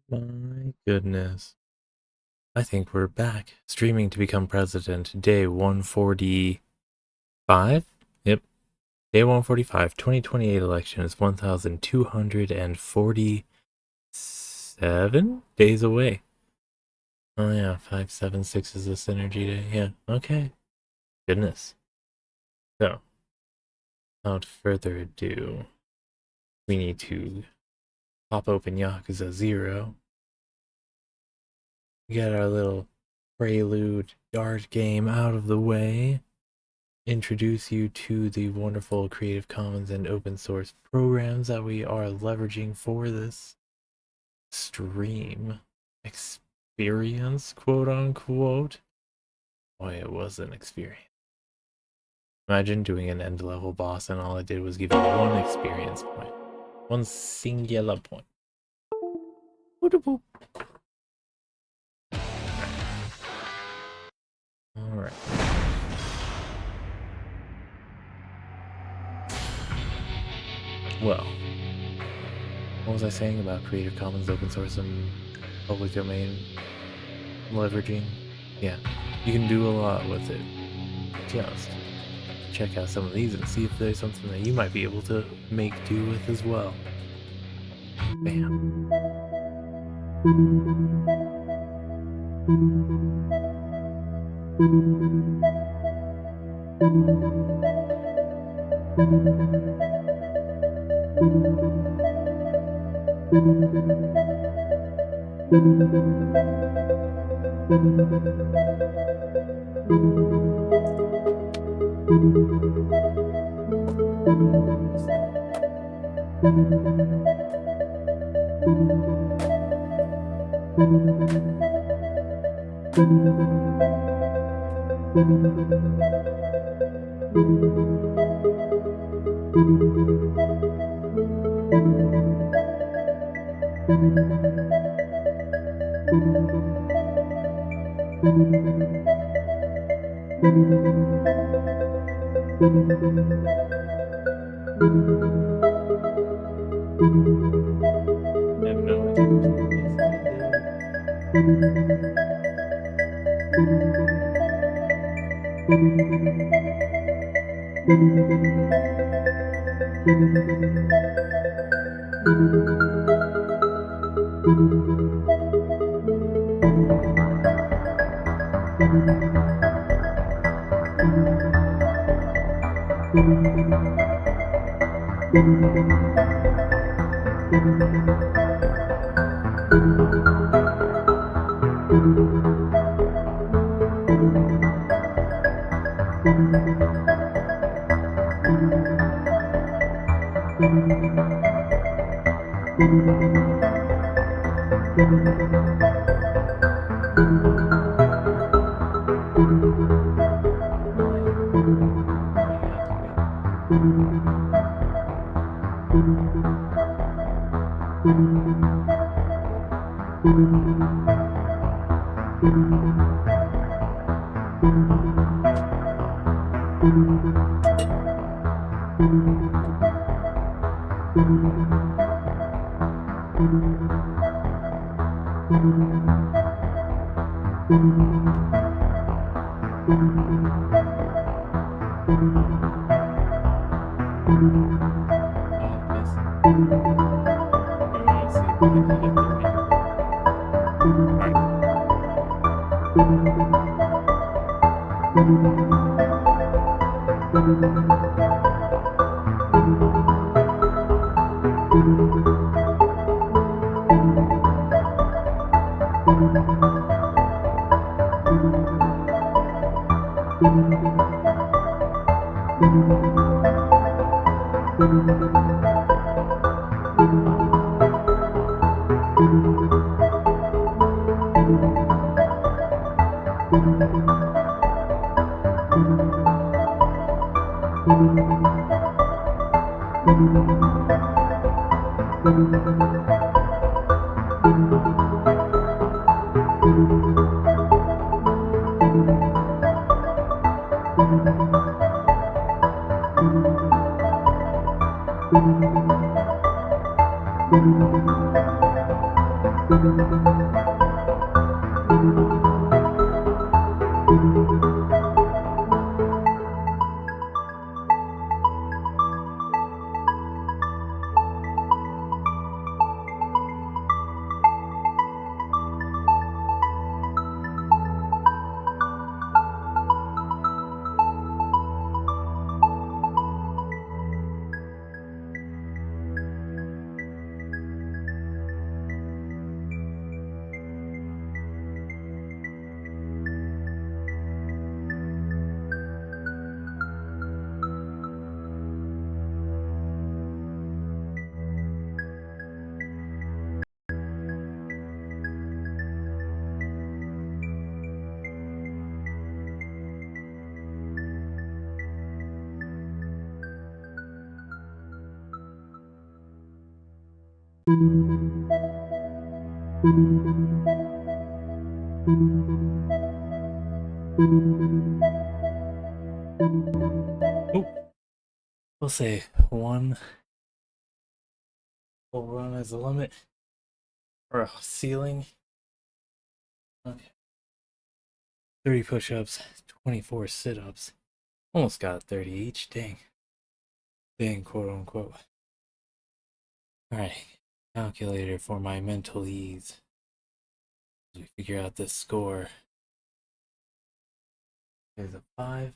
My goodness. I think we're back. Streaming to become president, day 145? Yep. Day 145, 2028 election is 1,247 days away. Oh yeah, 576 is the synergy day. Yeah, okay. Goodness. So, without further ado, we need to pop open Yakuza 0. Get our little prelude dart game out of the way. Introduce you to the wonderful Creative Commons and open source programs that we are leveraging for this stream experience, quote unquote. Boy, it was an experience. Imagine doing an end level boss and all it did was give you one experience point. One singular point. Alright. Well, what was I saying about Creative Commons, open source, and public domain leveraging? Yeah, you can do a lot with it. Just check out some of these and see if there's something that you might be able to make do with as well. Bam. I have no idea what this guy did. Oh, we'll say one full run as a limit or a ceiling. Okay. 30 push-ups, 24 sit-ups. Almost got 30 each. Dang. Dang, quote unquote. Alright. Calculator for my mental ease. As we figure out this score. There's a 5,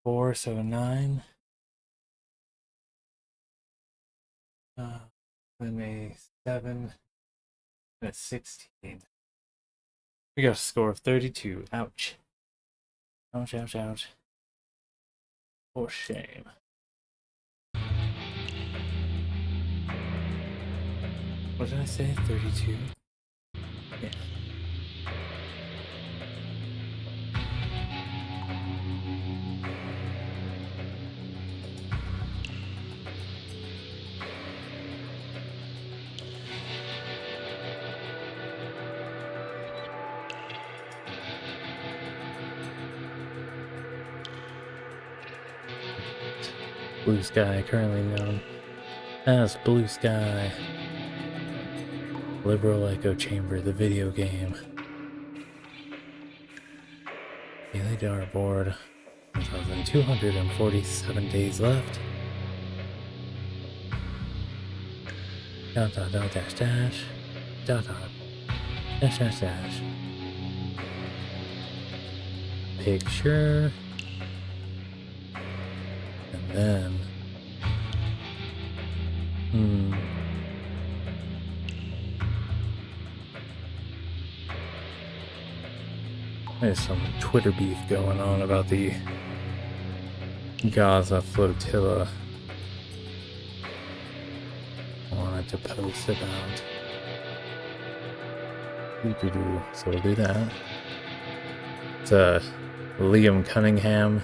4, so a 9. Then a 7, and a 16. We got a score of 32. Ouch. Ouch, ouch, ouch. For shame. What did I say? 32? Yeah. Blue Sky, currently known as Blue Sky. Liberal Echo Chamber, the video game. Daily dartboard. 1,247 days left. Dot dot dot dash dash. Dot dot. Dash dash dash. Picture. And then. There's some Twitter beef going on about the Gaza flotilla. I wanted to post about. So we'll do that. It's Liam Cunningham.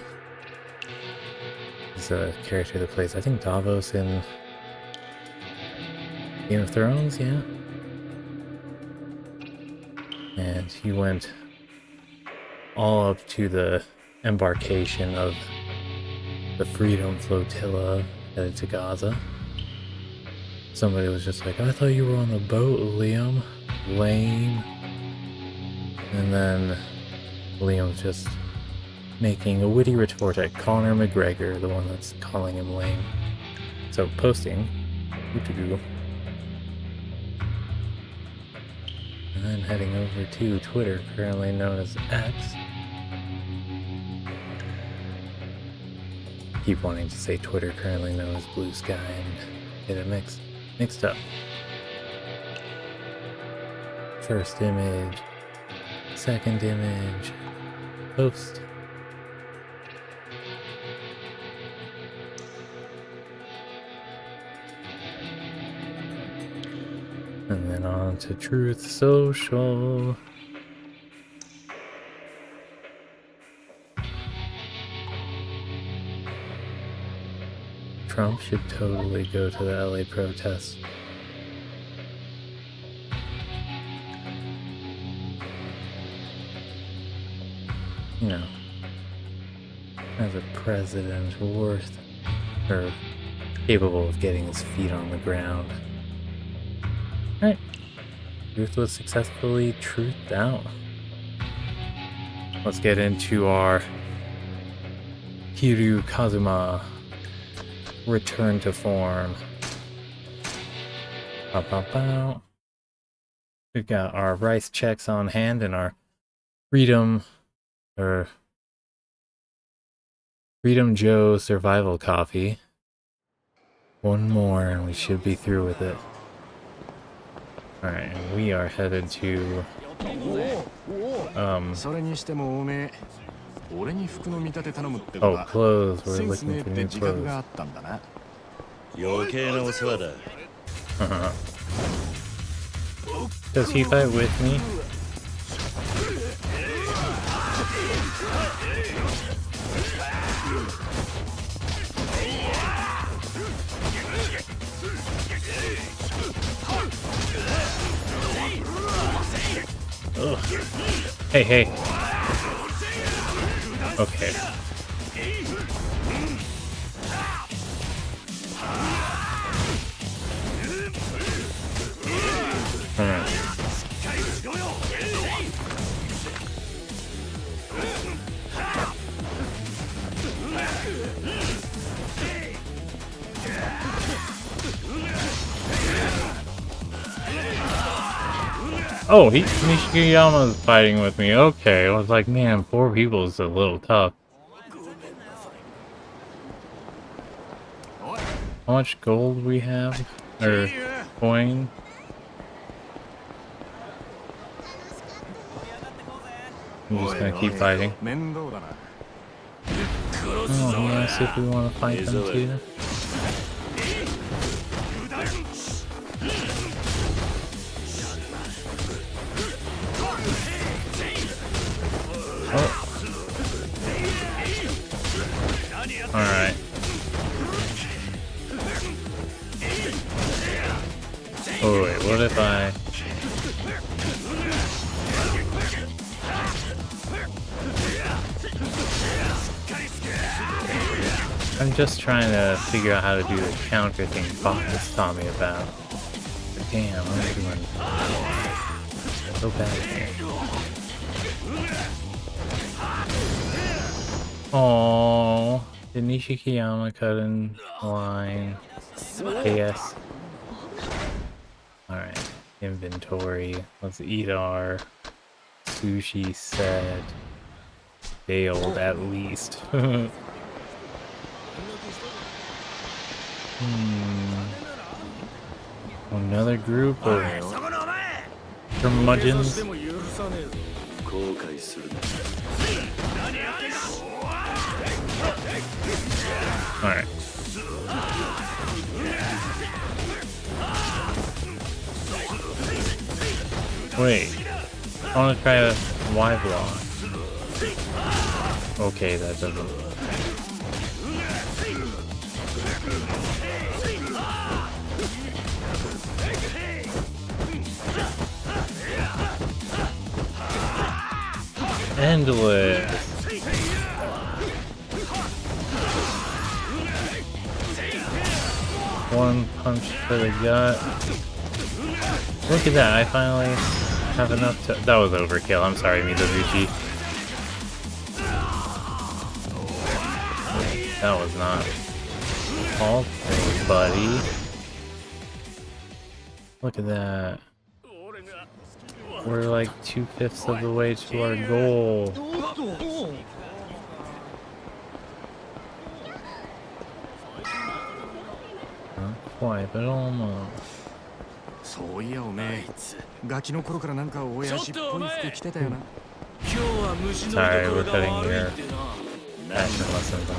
He's a character that plays, I think, Davos in Game of Thrones, yeah. And he went all up to the embarkation of the Freedom Flotilla headed to Gaza. Somebody was just like, I thought you were on the boat, Liam. Lame. And then Liam's just making a witty retort at Conor McGregor, the one that's calling him lame. So posting. And then heading over to Twitter, currently known as X. Keep wanting to say Twitter, currently known as Blue Sky, and get it mixed up. First image, second image, post. And then on to Truth Social. Trump should totally go to the LA protests. You know, as a president worth or capable of getting his feet on the ground. Right. Truth was successfully truthed out. Let's get into our Kiryu Kazuma return to form. Bow, bow, bow. We've got our rice checks on hand and our Freedom Joe survival coffee. One more and we should be through with it. Alright, and we are headed to clothes. We're looking for new clothes. Does he fight with me? Ugh. Hey. Okay. Oh, Nishikiyama's fighting with me. Okay, I was like, man, 4 people is a little tough. How much gold we have? Or coin? I'm just gonna keep fighting. Oh, he asked if we want to fight them too. Oh. Alright. Oh wait, what if I... I'm just trying to figure out how to do the counter thing Fox taught me about. But damn, I'm doing so bad here. Aww, did Nishikiyama cut in line? Yes. Alright, inventory. Let's eat our sushi set. Failed at least. Another group of curmudgeons. Alright. Wait. I want to try a Y block. Okay, that doesn't. Endless. One punch for the gut. Look at that, I finally have enough to... That was overkill, I'm sorry, Mizoguchi. That was not all things, buddy. Look at that. We're like 2/5 of the way to our goal. Not quite, but almost. Sorry, we're cutting your passion lessons off.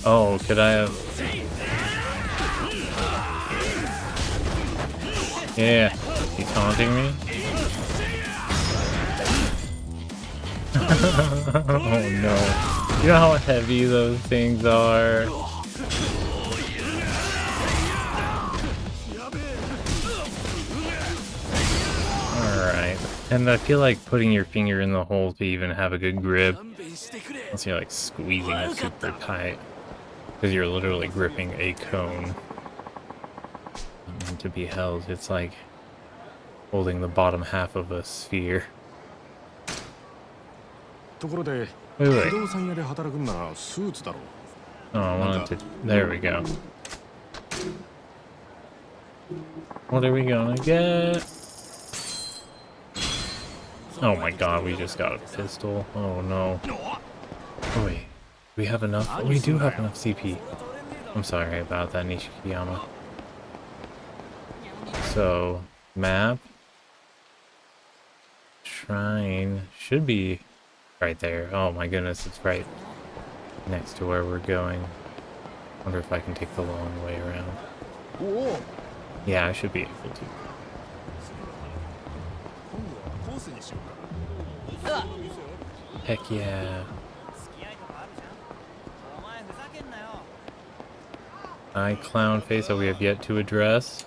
Oh, could I have... Yeah, he taunting me? Oh no. You know how heavy those things are? Alright. And I feel like putting your finger in the hole to even have a good grip, unless you're like squeezing it super tight, because you're literally gripping a cone. And to be held, it's like holding the bottom half of a sphere. Wait. Oh, I wanted to. There we go. What are we gonna get? Oh my god, we just got a pistol. Oh no. Oh wait. We have enough? We do have enough CP. I'm sorry about that, Nishikiyama. So, map. Shrine should be right there. Oh my goodness, it's right next to where we're going. Wonder if I can take the long way around. Yeah, I should be able to. Heck yeah. Eye clown face that we have yet to address.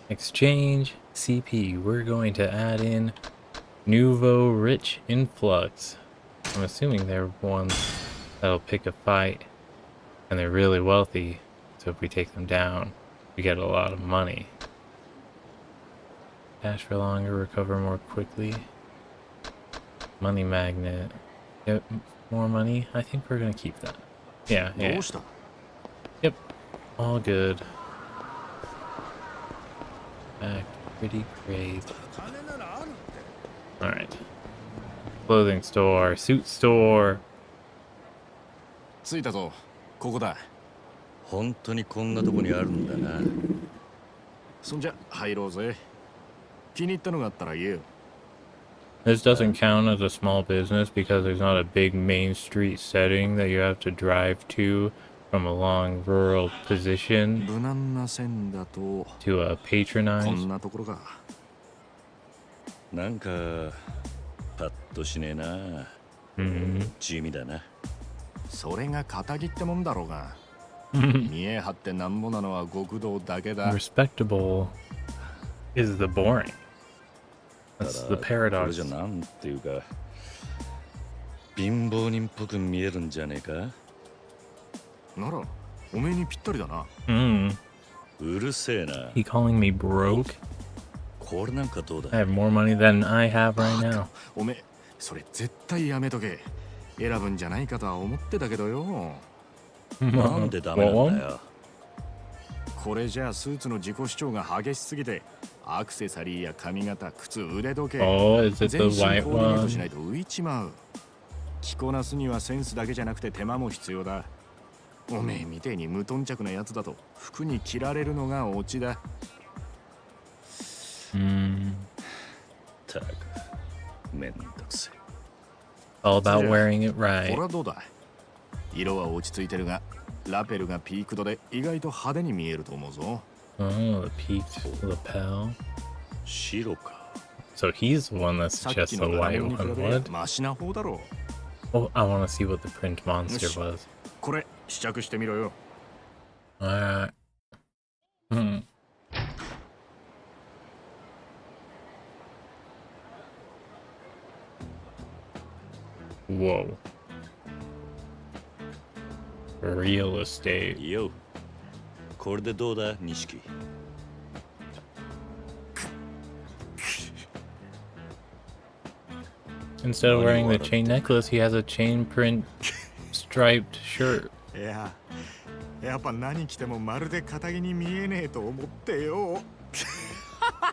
Exchange CP. We're going to add in Nouveau Rich Influx. I'm assuming they're ones that'll pick a fight and they're really wealthy. So if we take them down, we get a lot of money. Cash for longer, recover more quickly. Money magnet. Get more money. I think we're gonna keep that. Yeah. Yep. All good. Back pretty great. Alright. Clothing store, suit store. 着いたぞ。ここだ。本当にこんなとこにあるんだな。そんじゃ入ろうぜ。気に入ったのがあったら言えよ。This doesn't count as a small business because there's not a big main street setting that you have to drive to from a long rural position to patronize. こんなところか。なんかパッとしねえな。地味だな。それが仇ってもんだろうが。見え張ってなんぼなのは極道だけだ。Respectable is the boring. That's the paradox. これじゃなんていうか貧乏人っぽく見えるんじゃねえか。ならおめえにぴったりだな。うるせえな。He calling me broke? これなんかどうだ。 I have more money than I have right now. おめえそれ絶対やめとけ。選ぶんじゃないかとは思ってたけどよ。なんでダメなんだよ。これじゃあスーツの自己主張が激しすぎてアクセサリーや髪型、靴、腕時計、全身コーディネートしないと浮いちまう。着こなすにはセンスだけじゃなくて手間も必要だ。おめえみてえに無頓着なやつだと服に着られるのがオチだ。たくめんどくせえ。All about wearing it right. これはどうだ。色は落ち着いてるが、ラペルがピークドで意外と派手に見えると思うぞ。Oh, the peaked lapel. 白か。So he's the one that suggests the white one. What? マシな方だろう。Oh, I want to see what the print monster was. これ試着してみろよ。Alright. Whoa. Real estate. Yo. これでどうだ、錦。Instead of wearing the chain necklace, he has a chain print striped shirt. いや、やっぱ何着てもまるで堅気に見えねえと思ってよ。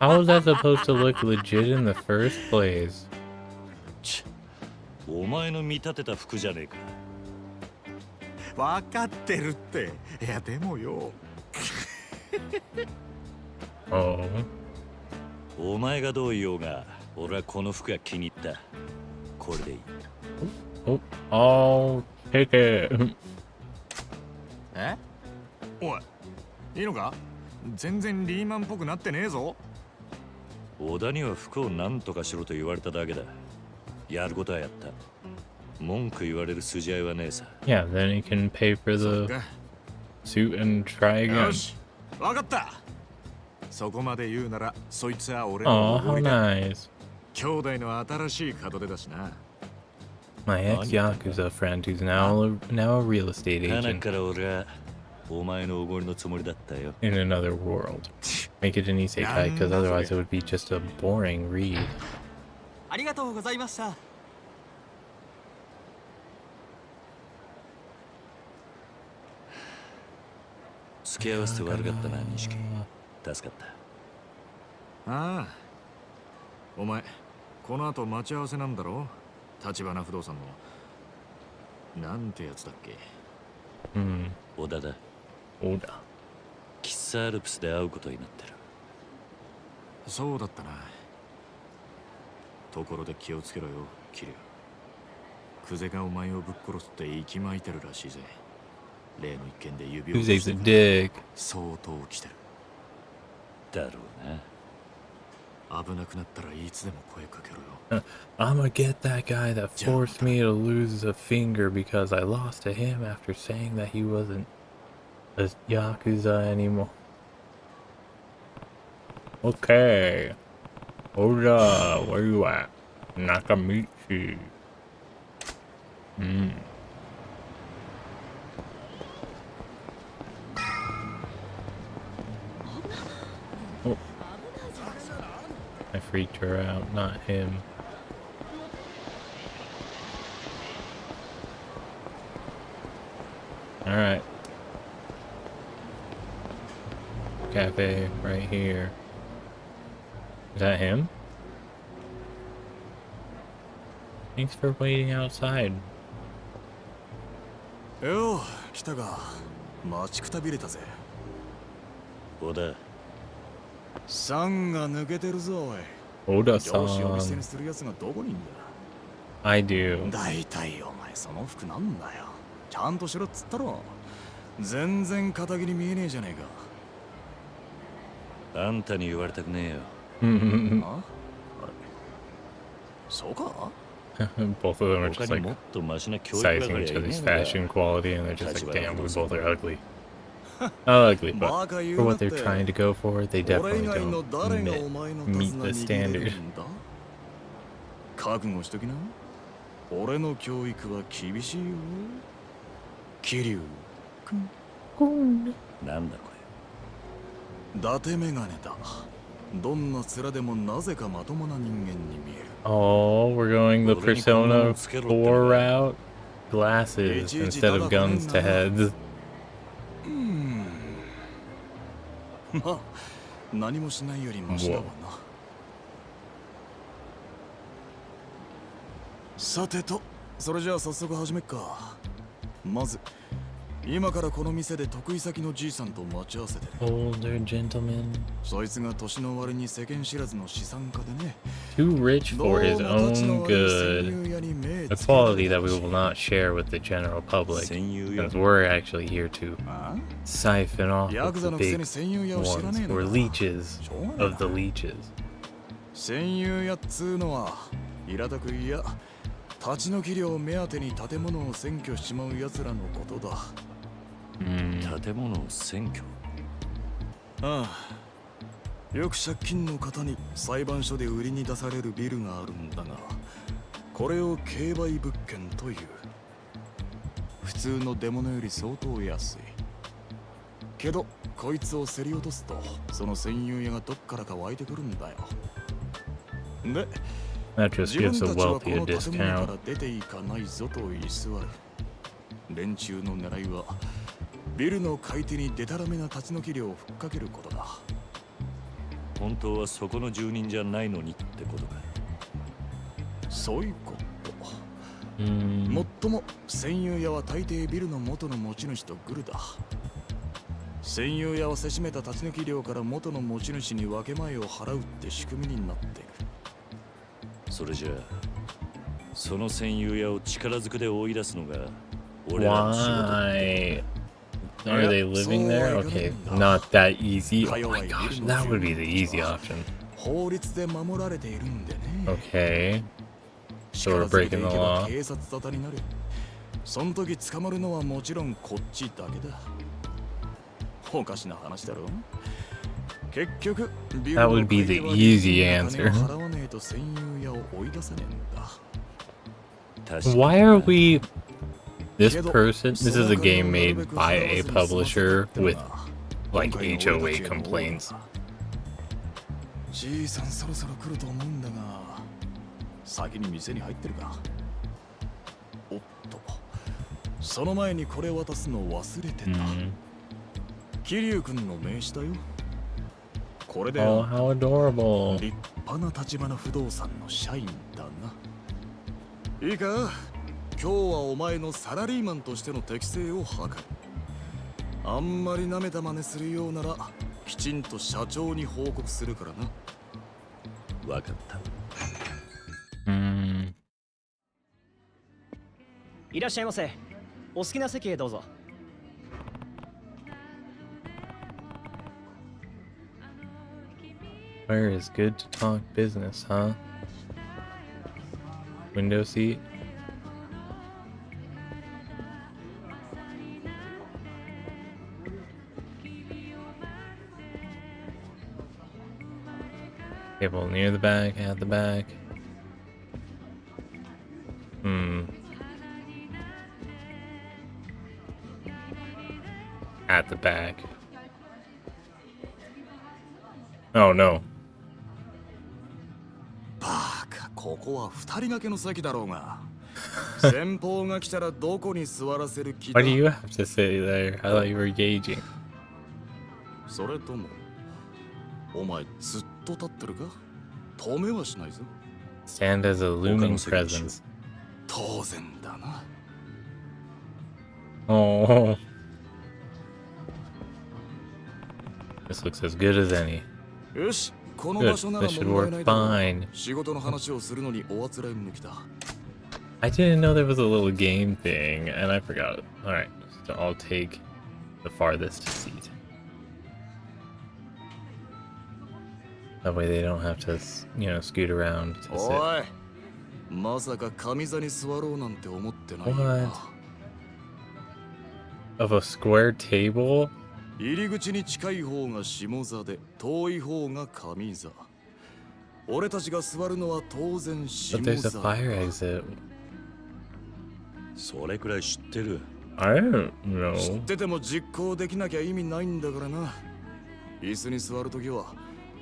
How is that supposed to look legit in the first place? お前の見立てた服じゃねえか。分かってるって。いやでもよ。Oh. お前がどう言おうが、俺はこの服が気に入った。これでいい。Oh, take it. え？おい、いいのか？全然リーマンっぽくなってねえぞ。小田には服を何とかしろと言われただけだ。やることはやった。文句言われる筋合いはねえさ。Yeah, then he can pay for the suit and try again. よし、わかった。そこまで言うならそいつは俺 Oh, のおご how りだ。 nice. 兄弟の新しい門出だしな。 My ex-Yakuza friend who's now a real estate 花 agent から俺はお前のおごりのつもりだったよ。 in another world. Make it an isekai, because otherwise it would be just a boring read. ありがとうございました。付き合わせて悪かったな、錦。助かった。ああ、お前この後待ち合わせなんだろ、橘不動産の。なんてやつだっけ。小田だ。小田。喫茶アルプスで会うことになってる。そうだったな。ところで気をつけろよ、キリュウ。クゼがお前をぶっ殺すって息巻いてるらしいぜ。例の一件で指を落としてるから相当来てる。だろうな。危なくなったらいつでも声かけろよ。I'm gonna get that guy that forced me to lose a finger because I lost to him after saying that he wasn't a Yakuza anymore. Okay. Oda, where you at? Nakamichi. Oh. I freaked her out, not him. Alright. Cafe right here. Is that him? Thanks for waiting outside. よう、来たが。待ちくたびれたぜ。小田。さんが抜けてるぞ、おい。Oda-san. 上司を店にするやつがどこにいんだ。 I do. だいたいお前その服なんだよ。ちゃんとしろっつったろ。全然肩切り見えねえじゃねえか。あんたに言われたくねえよ。あ？そうか？ Both of them are just like sizing each other's fashion quality, and they're just like, damn, we both are ugly. Not ugly, but for what they're trying to go for, they definitely don't meet the standard. 覚悟しときな。俺の教育は厳しいよ。桐生君。なんだこれ。伊達メガネだ。どんな面でもなぜかまともな人間に見える。 Oh, we're going the Persona 4 route? Glasses instead of guns to heads. まあ、何もしないよりマシだわな。さてと、それじゃあ早速始めっか。まず、今からこの店で得意先のじいさんと待ち合わせてる。 Older gentleman. そいつが年の終わりに世間知らずの資産家でね。 Too rich for his own good. A quality that we will not share with the general public, since we're actually here to siphon off the big ones. We're leeches of the leeches. 戦友やっつうのは、平たくいや、立ち退き料目当てに建物を占拠しちまう奴らのことだ。建物を占拠？ああ。よく借金の方に裁判所で売りに出されるビルがあるんだが、これを競売物件という。普通の出物より相当安い。けど、こいつを競り落とすと、その占有屋がどっからか湧いてくるんだよ。で、That just gives the wealthy a 自分たちはこの建物か discount. ら出ていかないぞと居座る。連中の狙いは、ビルの買い手にデタラメな立ち退き料をふっかけることだ。本当はそこの住人じゃないのにってことか。そういうこと。もっとも占有屋は大抵ビルの元の持ち主とグルだ。占有屋はせしめた立ち退き料から元の持ち主に分け前を払うって仕組みになっている。それじゃあ、その占有屋を力ずくで追い出すのが俺らの仕事。 Why? Are they living there? Okay, not that easy. Oh my gosh, that would be the easy option. 法律で守られているんでね。 Okay, so we're breaking the law. 警察沙汰になる。その時捕まるのはもちろんこっちだけだ。おかしな話だろ。That would be the easy answer. Why are we... This is a game made by a publisher with, like, HOA complaints. じいさんそろそろ来ると思うんだが、先に店に入ってるか。おっと、その前にこれ渡すの忘れてた。桐生くんの名刺だよ。これで Oh, how adorable. 立派な立花不動産の社員だな。いいか、今日はお前のサラリーマンとしての適性を図る。あんまり舐めた真似するようなら、きちんと社長に報告するからな。わかった。いらっしゃいませ。お好きな席へどうぞ。Where is good to talk business, huh? Window seat? Table near the back, at the back. At the back. Oh no. バカ、ここは二人掛けの席だろうが。先方が来たらどこに座らせる気だ。Why do you have to sit there? I thought you were gauging. それとも、お前ずっと立ってるか？止めはしないぞ。Stand as a looming presence. 当然だな。Oh. This looks as good as any. よし、この場所なら問題ないだろう。Fine. 仕事の話をするのにおあつらい向きだ。I didn't know there was a little game thing, and I forgot it. Alright, so I'll take the farthest seat. That way they don't have to, you know, scoot around to sit. おい、まさか上座に座ろうなんて思ってないよな。What? Of a square table? 入り口に近い方が下座で、遠い方が上座。俺たちが座るのは当然下 But 座。 there's a fire exit. それくらい知ってる。I don't 知っ know. てても実行できなきゃ意味ないんだからな。椅子に座るときは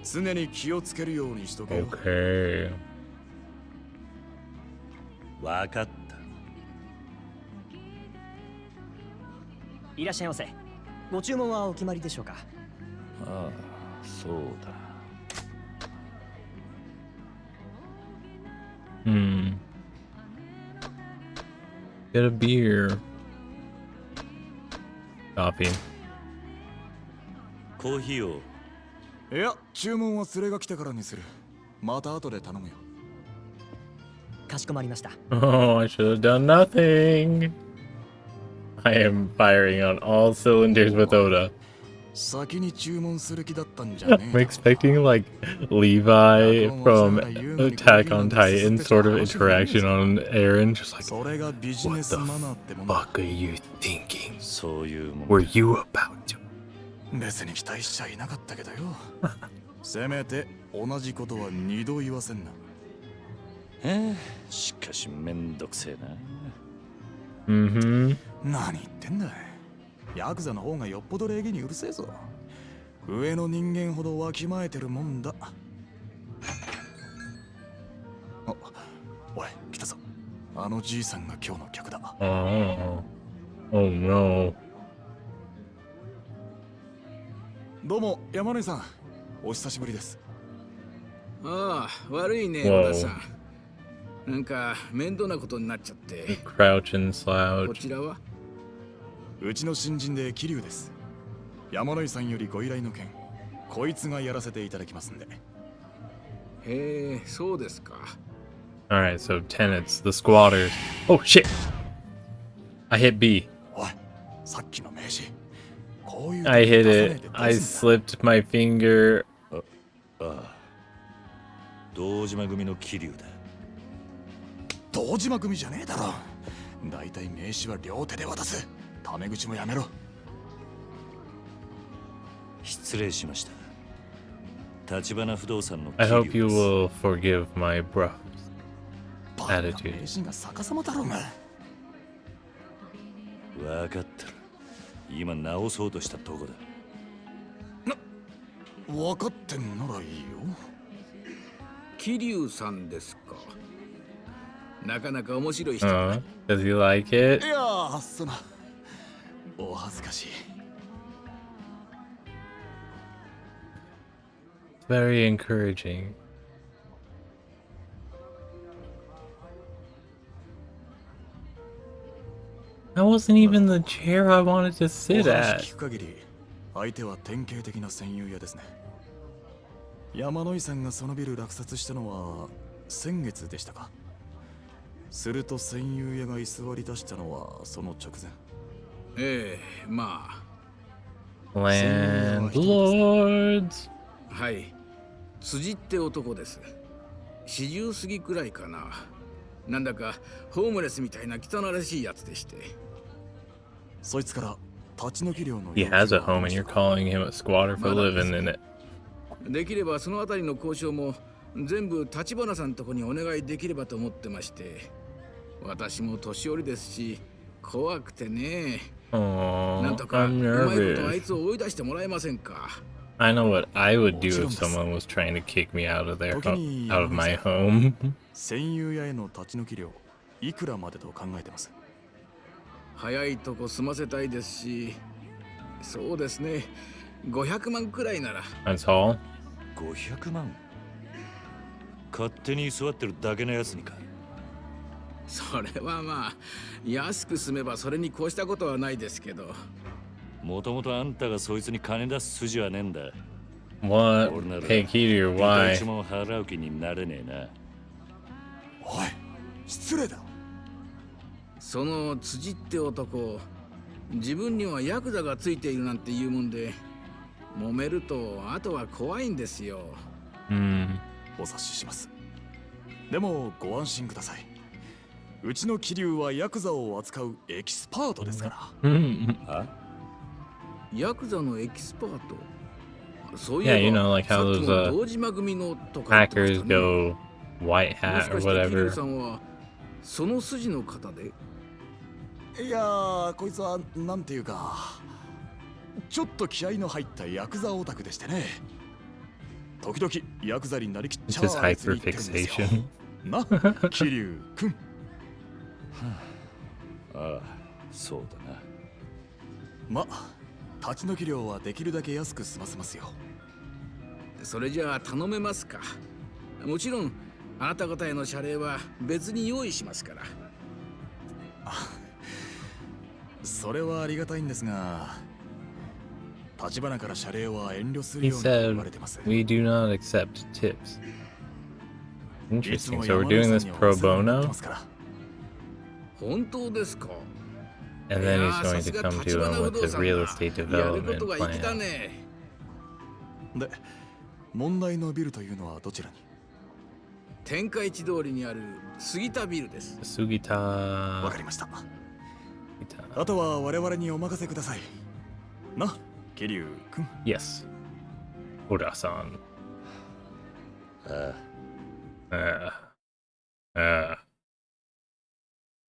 常に気をつけるようにしとけよ。Okay. わかった。いらっしゃいませ。ご注文はお決まりでしょうか。ああ、そうだ。Get a beer. Coffee. コーヒーを。いや、注文は連れが来てからにする。また後で頼むよ。かしこまりました。Oh, I should have done nothing. I am firing on all cylinders with Oda. 先に注文する気だったんじゃねえ。 I'm expecting like Levi from Attack on Titan sort of interaction on Eren, just like, それがビジネスマナーってもの。 fuck are you thinking? そういうもん。 Were you about to? 別に期待しちゃいなかったけどよ。せめて同じことは二度言わせんな。しかしめんどくせえな。Mm-hmm. 何言ってんだ。ヤクザの方がよっぽど礼儀にうるせえぞ。上の人間ほどわきまえてるもんだ。おい、来たぞ。あのじいさんが今日の客だ。Oh. Oh no. どうも、山根さん。お久しぶりです。ああ、悪いね、Whoa. 小田さん。なんか面倒なことになっちゃって。 Crouch and こ slouch. ちらはうちの新人で桐生です。山根さんよりご依頼の件、こいつがやらせていただきますんで。へえ、そうですか。Alright, so tenants, the squatters. Oh shit! I hit B. おい、さっきの名刺。こういう I hit 出さねえ it. でどう I すんだ。 slipped my finger. 堂島組の桐生だ。堂島組じゃねえだろ。だいたい名刺は両手で渡す。タメ口もやめろ。失礼しました。橘不動産の I 桐 hope 生 you です。 will forgive my bruh バカな attitude. 名人が逆さまだろうが。分かってる。今直そうとしたとこだ。分かってんならいいよ。桐生さんですか。なかなか面白い人だ。 Does he like it? いやー、そのお恥ずかしい。Very encouraging. That wasn't even the chair I wanted to お sit 話 at. 聞く限り、相手は典型的な戦友屋ですね。山野井さんがそのビル落札したのは先月でしたか。すると戦友屋が居座り出したのはその直前。ええ、ま Landlords. あ、はい。辻って男です。40過ぎくらいかな。なんだかホームレスみたいな汚らしいやつでして。そいつから立ち退き料の He has a home and you're calling him a squatter for living in it. できればそのあたりの交渉も全部立花さんとこにお願いできればと思ってまして。私も年寄りですし怖くてね。なん Aww, とかう I'm まいことあ nervous. いつを追い出してもらえませんか。 I know what I would do if someone was trying to kick me out of their out of my home. 戦友屋への立ち退き料いくらまでと考えてます？早いとこ済ませたいですし、そうですね、500万くらいなら。 That's all. 500万？勝手に居座ってるだけのやつにか。それはまあ安く済めばそれに越したことはないですけど。もともとあんたがそいつに金出す筋はねえんだ。 What? Hey, Keter, why? 一も払う気になれねえな。おい、失礼だ。その辻って男、自分にはヤクザがついているなんて言うもんで、揉めるとあとは怖いんですよ。お察しします。でもご安心ください。うちの桐生はヤクザを扱うエキスパートですから。あ？ヤクザのエキスパート。そうい Yeah, え you ば know, like さ how っき those も堂島組のとか言ってまし hackers たね。 go white もし hat か or して桐生 whatever. さんはその筋の方で。いやー、こいつはなんていうか、ちょっと気合いの入ったヤクザオタクでしてね。時々ヤクザになりきっちゃ It's just あいつに言ってるんですよ。 hyperfixation. な、桐生くん。ああ、そうだな。ま、立ち退き料はできるだけ安く済ませますよ。それじゃあ頼めますか。もちろんあなた方への謝礼は別に用意しますから。それはありがたいんですが、立花から謝礼は遠慮する He ようにと言わ said れてます。 we do not accept tips. いつ Interesting. も So we're 山根 doing さん this にお pro 世話になって bono, ますから。本当ですか。 and then he's going to come to him with the real estate やるこ development とが粋だ plan. ね。で、問題のビルというのはどちらに？天下一通りにある杉田ビルです。 Sugita. わかりました。 Sugita. あとは我々にお任せください。な、桐生くん。Yes. Ura-san. ああ、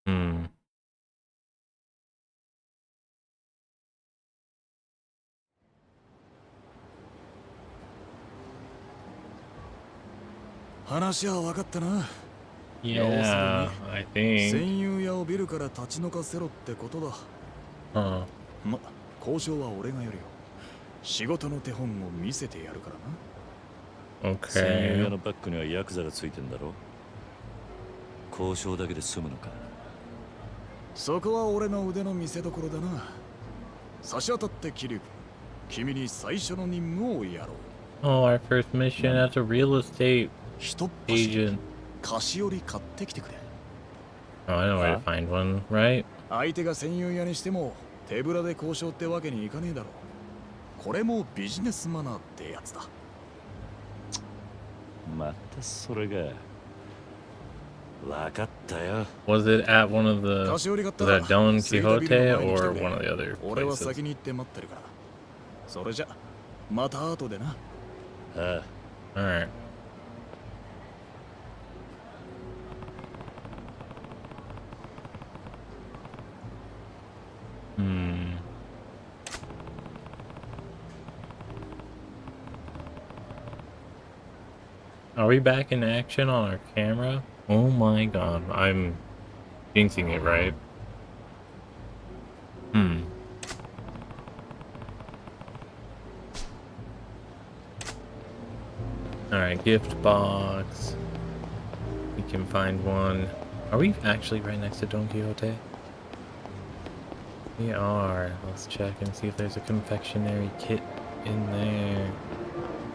Hmm. 話は分かったな。 Yeah, I think. 戦友屋をビルから立ち退かせろってことだ。 Huh. ま、交渉は俺がやるよ。仕事の手本を見せてやるからな。戦友屋 Okay. のバックにはヤクザがついてんだろ。交渉だけで済むのか。そこは俺の腕の見せ所だな。差し当たって桐生、君に最初の任務をやろう。 Oh, our first mission as a real estate 一っ走り agent. 菓子折り買ってきてくれ。 Oh, I know where to find one, right? 相手が戦友屋にしても手ぶらで交渉ってわけにいかねえだろう。これもビジネスマナーってやつだ。またそれが。わかったよ。 Was it at one of the... 菓子折り買った Was ら that Don スイートビル Quixote の前に来て or くれ。 one of the other 俺は places? 先に行って待ってるから。それじゃまた後でな。ああ、Alright. Are we back in action on our camera? Oh my god, I'm jinxing it, right? Alright, gift box. We can find one. Are we actually right next to Don Quixote? We are. Let's check and see if there's a confectionery kit in there.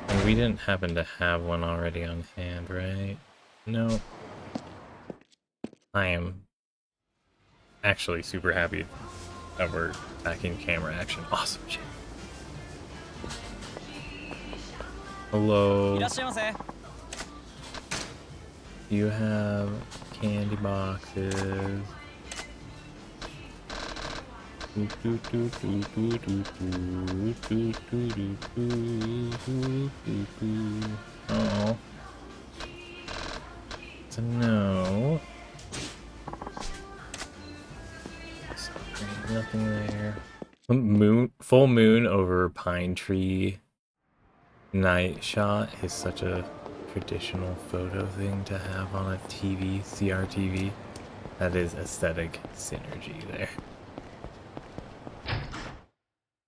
And we didn't happen to have one already on hand, right? No. I am actually super happy that we're back in camera action. Awesome shit. Hello. You have candy boxes. Oh. So no. Nothing there. Full moon over pine tree night shot is such a traditional photo thing to have on a TV, CRTV. That is aesthetic synergy there.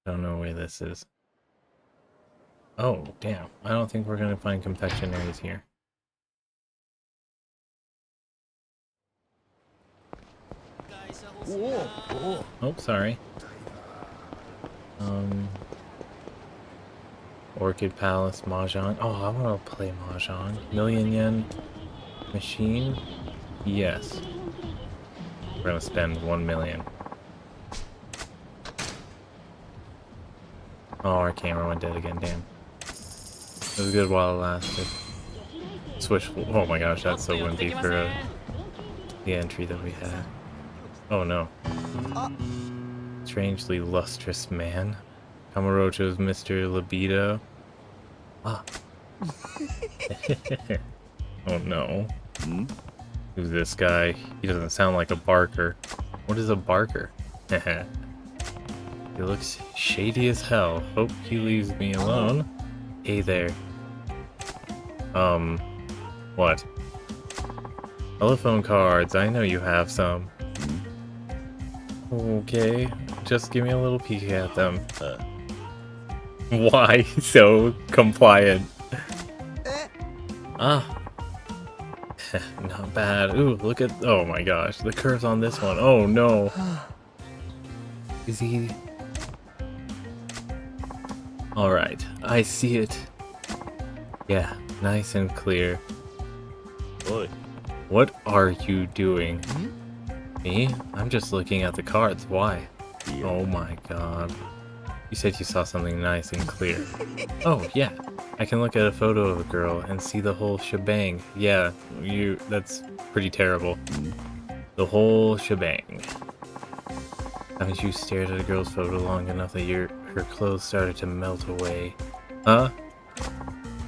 Don't know where this is. Oh, damn. I don't think we're gonna find confectionaries here. Oh, sorry. Orchid Palace, Mahjong. Oh, I want to play Mahjong. Million yen machine? Yes. We're gonna spend 1 million. Oh, our camera went dead again, damn. It was good while it lasted. Switch. Oh my gosh, that's so wimpy for the entry that we had. Oh no. Strangely lustrous man. Kamarocho's Mr. Libido. Ah. Oh no. Who's this guy? He doesn't sound like a barker. What is a barker? He looks shady as hell. Hope he leaves me alone. Hey there. What? Telephone cards. I know you have some. Okay, just give me a little peek at them. Why so compliant? Ah. Not bad. Ooh, look at... Oh my gosh, the curves on this one. Oh no. Is he... Alright, I see it. Yeah, nice and clear. What are you doing? Me? I'm just looking at the cards. Why? Oh my god. You said you saw something nice and clear. Oh, yeah. I can look at a photo of a girl and see the whole shebang. Yeah, that's pretty terrible. The whole shebang. Haven't you stared at a girl's photo long enough that her clothes started to melt away? Huh?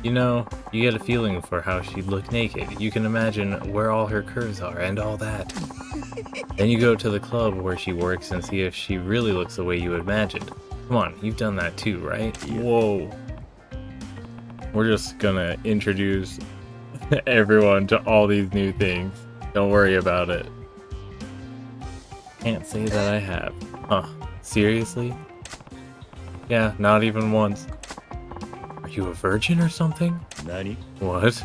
You know, you get a feeling for how she'd look naked. You can imagine where all her curves are and all that. Then you go to the club where she works and see if she really looks the way you imagined. Come on, you've done that too, right? Yeah. Whoa. We're just gonna introduce everyone to all these new things. Don't worry about it. Can't say that I have. Huh. Seriously? Yeah, not even once. Are you a virgin or something? Nani? What?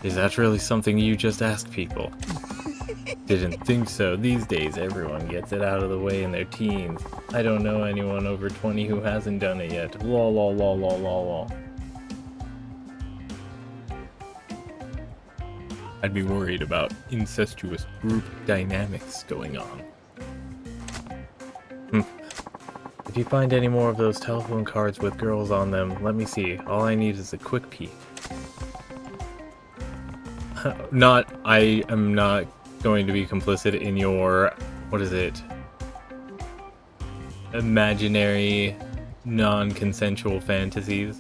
Is that really something you just ask people? Didn't think so. These days, everyone gets it out of the way in their teens. I don't know anyone over 20 who hasn't done it yet. Lol, lol, lol, lol, lol, lol. I'd be worried about incestuous group dynamics going on. If you find any more of those telephone cards with girls on them, let me see. All I need is a quick peek. I am not going to be complicit in your, what is it? Imaginary, non-consensual fantasies.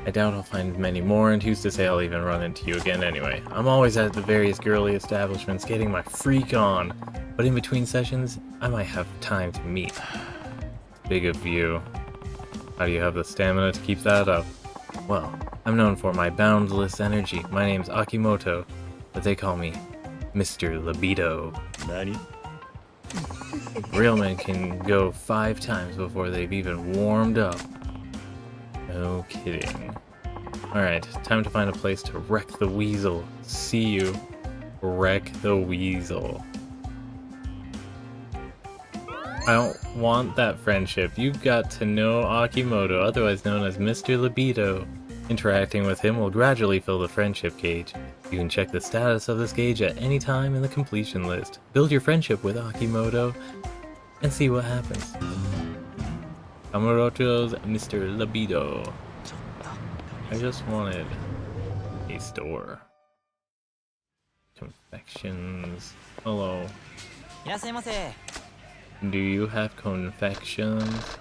I doubt I'll find many more, and who's to say I'll even run into you again anyway. I'm always at the various girly establishments getting my freak on, but in between sessions, I might have time to meet. Big of you. How do you have the stamina to keep that up? Well, I'm known for my boundless energy. My name's Akimoto, but they call me Mr. Libido. Nani? Real men can go 5 times before they've even warmed up. No kidding. Alright, time to find a place to wreck the weasel. See you. Wreck the weasel. I don't want that friendship. You've got to know Akimoto, otherwise known as Mr. Libido. Interacting with him will gradually fill the friendship gauge. You can check the status of this gauge at any time in the completion list. Build your friendship with Akimoto and see what happens. Amoroto's Mr. Libido. I just wanted a store. Confections. Hello. Do you have confections?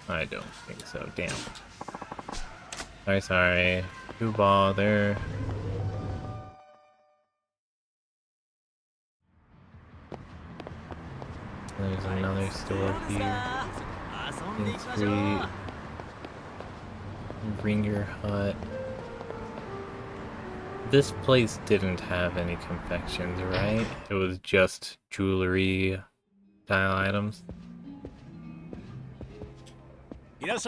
I don't think so. Damn. Sorry. Who bother? There's another store here. Sweet. Bring your hut. This place didn't have any confections, right? It was just jewelry style items. Yes.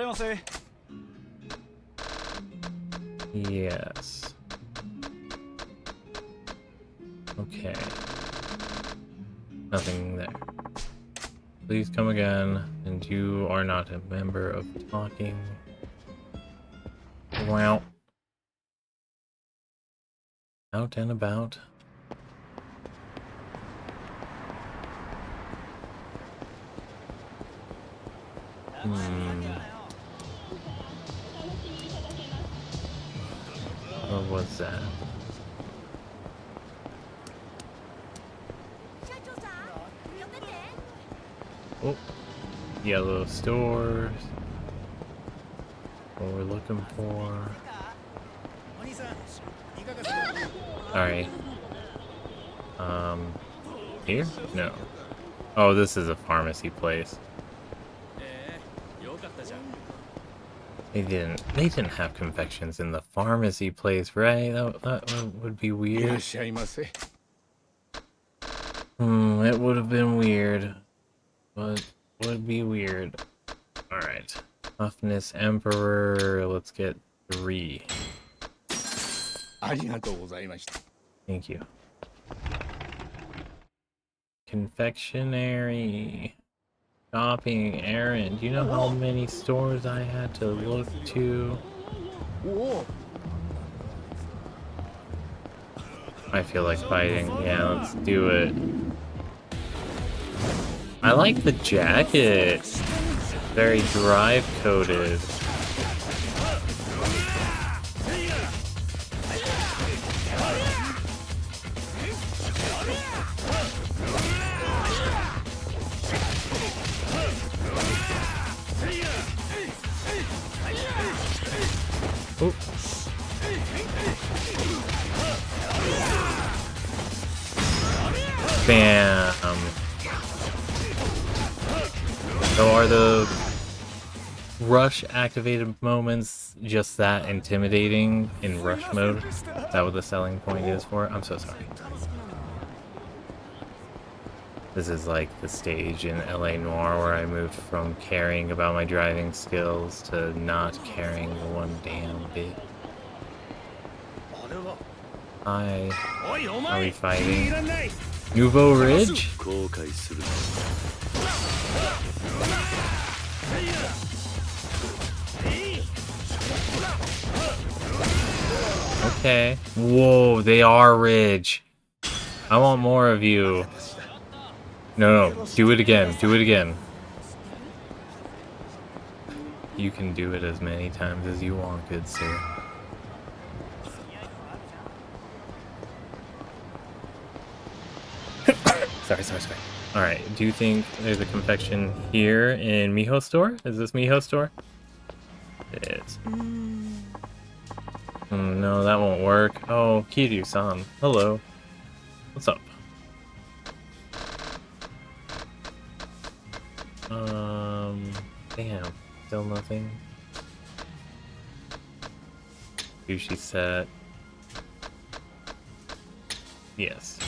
Okay. Nothing there. Please come again, and you are not a member of talking. Wow. Out and about. What was that? Oh, yellow stores. What we're looking for. Sorry. Here? No. Oh, this is a pharmacy place. They didn't have confections in the pharmacy place, right? That would be weird. It would have been weird. But would be weird. Alright. Toughness Emperor, let's get 3. Thank you. Confectionery. Shopping errand. Do you know how many stores I had to look to? I feel like fighting. Yeah, let's do it. I like the jacket. Very drive coded. Oh. Bam. So are the rush activated moments just that intimidating in rush mode? Is that what the selling point is for it? I'm so sorry. This is like the stage in LA Noire where I moved from caring about my driving skills to not caring one damn bit. Hi. Are we fighting? Nouveau Ridge? Okay. Whoa, they are Ridge. I want more of you. No, do it again. Do it again. You can do it as many times as you want, good sir. Sorry. Alright, do you think there's a confection here in Miho's store? Is this Miho's store? It is. No, that won't work. Oh, Kiryu-san. Hello. What's up? Damn. Still nothing. Sushi set. Yes.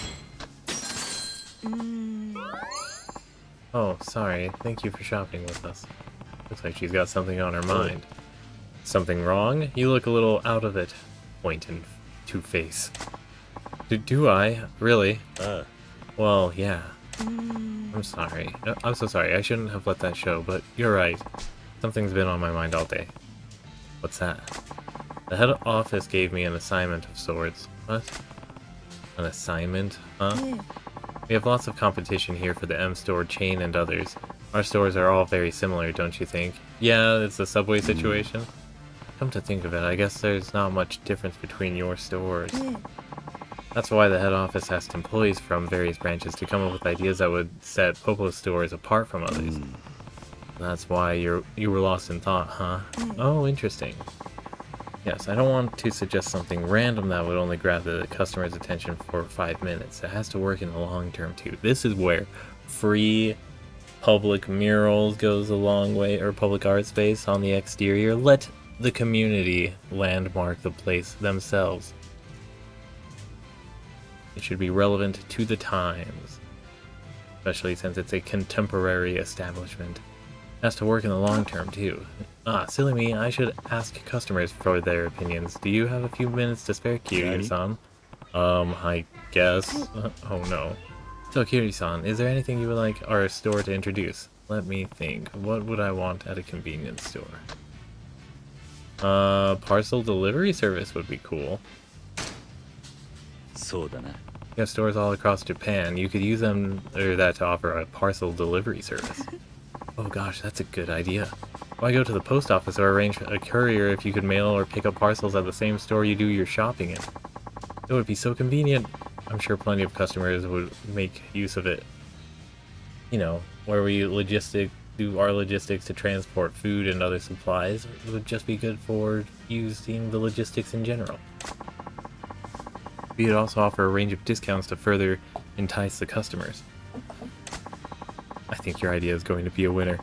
Oh, sorry. Thank you for shopping with us. Looks like she's got something on her mind. Something wrong? You look a little out of it. Point and to face. Do I? Really? Well, yeah. I'm sorry. I'm so sorry. I shouldn't have let that show, but you're right. Something's been on my mind all day. What's that? The head office gave me an assignment of sorts. What? An assignment? Huh? We have lots of competition here for the M store chain and others. Our stores are all very similar, don't you think? Yeah, it's a Subway situation. Come to think of it, I guess there's not much difference between your stores. That's why the head office asked employees from various branches to come up with ideas that would set Popo's stores apart from others. That's why you were lost in thought, huh? Oh, interesting. Yes, I don't want to suggest something random that would only grab the customer's attention for 5 minutes. It has to work in the long term too. This is where free public murals goes a long way, or public art space on the exterior. Let the community landmark the place themselves. It should be relevant to the times, especially since it's a contemporary establishment. It has to work in the long term too. Ah, silly me, I should ask customers for their opinions. Do you have a few minutes to spare, Kiryu-san? I guess. Oh no. So Kiryu-san, is there anything you would like our store to introduce? Let me think. What would I want at a convenience store? Parcel delivery service would be cool. You have stores all across Japan. You could use them or that to offer a parcel delivery service. Oh gosh, that's a good idea. Why go to the post office or arrange a courier if you could mail or pick up parcels at the same store you do your shopping in? It would be so convenient. I'm sure plenty of customers would make use of it. You know, where we do our logistics to transport food and other supplies. It would just be good for using the logistics in general. We could also offer a range of discounts to further entice the customers. I think your idea is going to be a winner.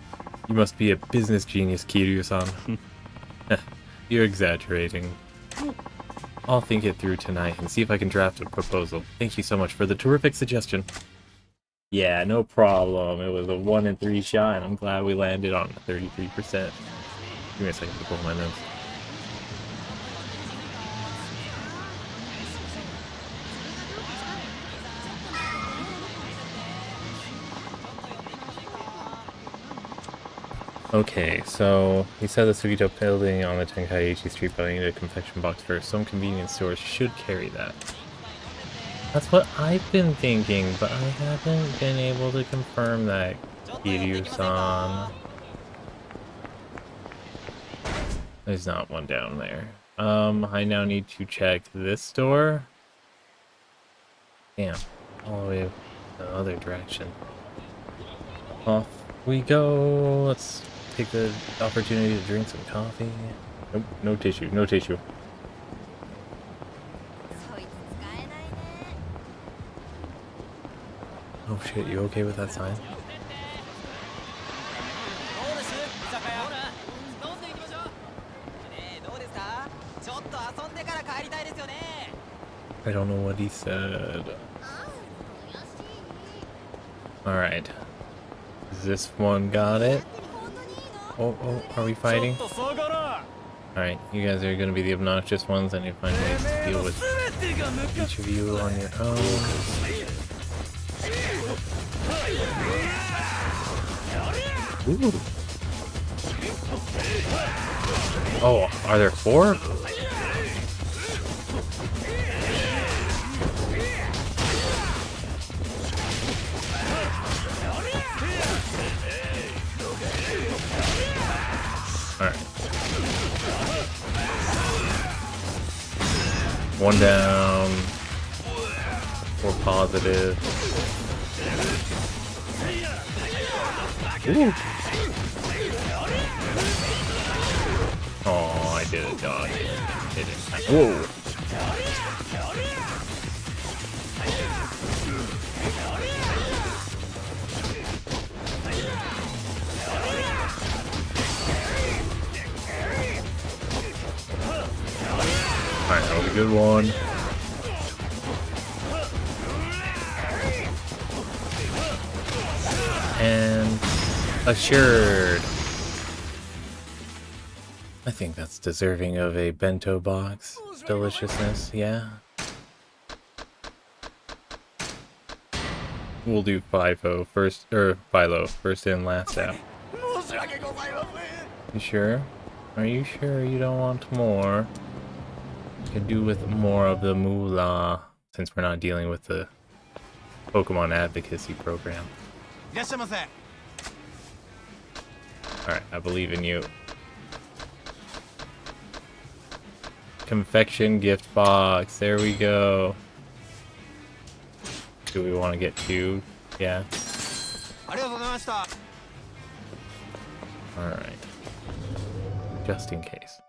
You must be a business genius, Kiryu-san. You're exaggerating. I'll think it through tonight and see if I can draft a proposal. Thank you so much for the terrific suggestion. Yeah, no problem. It was a 1 in 3 shot, and I'm glad we landed on 33%. Give me a second to pull my notes. Okay, so he said the Sugito building on the Tenkaichi Street building a confection box for some convenience stores should carry that. That's what I've been thinking, but I haven't been able to confirm that, Kiryu-san. There's not one down there. I now need to check this store. Damn, all the way the other direction. Off we go. Let's take the opportunity to drink some coffee. Nope, no tissue, no tissue. Oh shit, you okay with that sign? I don't know what he said. Alright. This one got it. Oh, are we fighting? Alright, you guys are gonna be the obnoxious ones. I need to find ways to deal with each of you on your own. Ooh. Oh, are there 4? Alright. One down. 4 positive. Ooh. Oh, I did a dodge. Did it. Whoa. Alright, that was a good one. And assured. I think that's deserving of a bento box. Deliciousness, yeah. We'll do FIFO first, or Philo, first in, last out. You sure? Are you sure you don't want more? You can do with more of the moolah, since we're not dealing with the Pokemon advocacy program. Alright, I believe in you. Confection gift box, there we go. Do we want to get 2? Yeah. Alright. Just in case.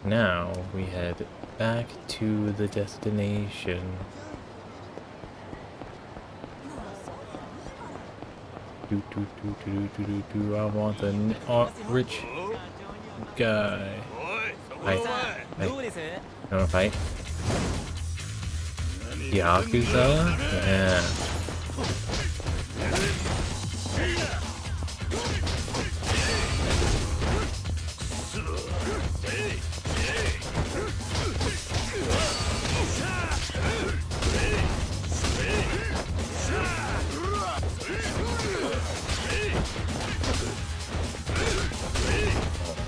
Now we head back to the destination. I want the rich guy. Fight. You wanna fight? Yakuza? Yeah.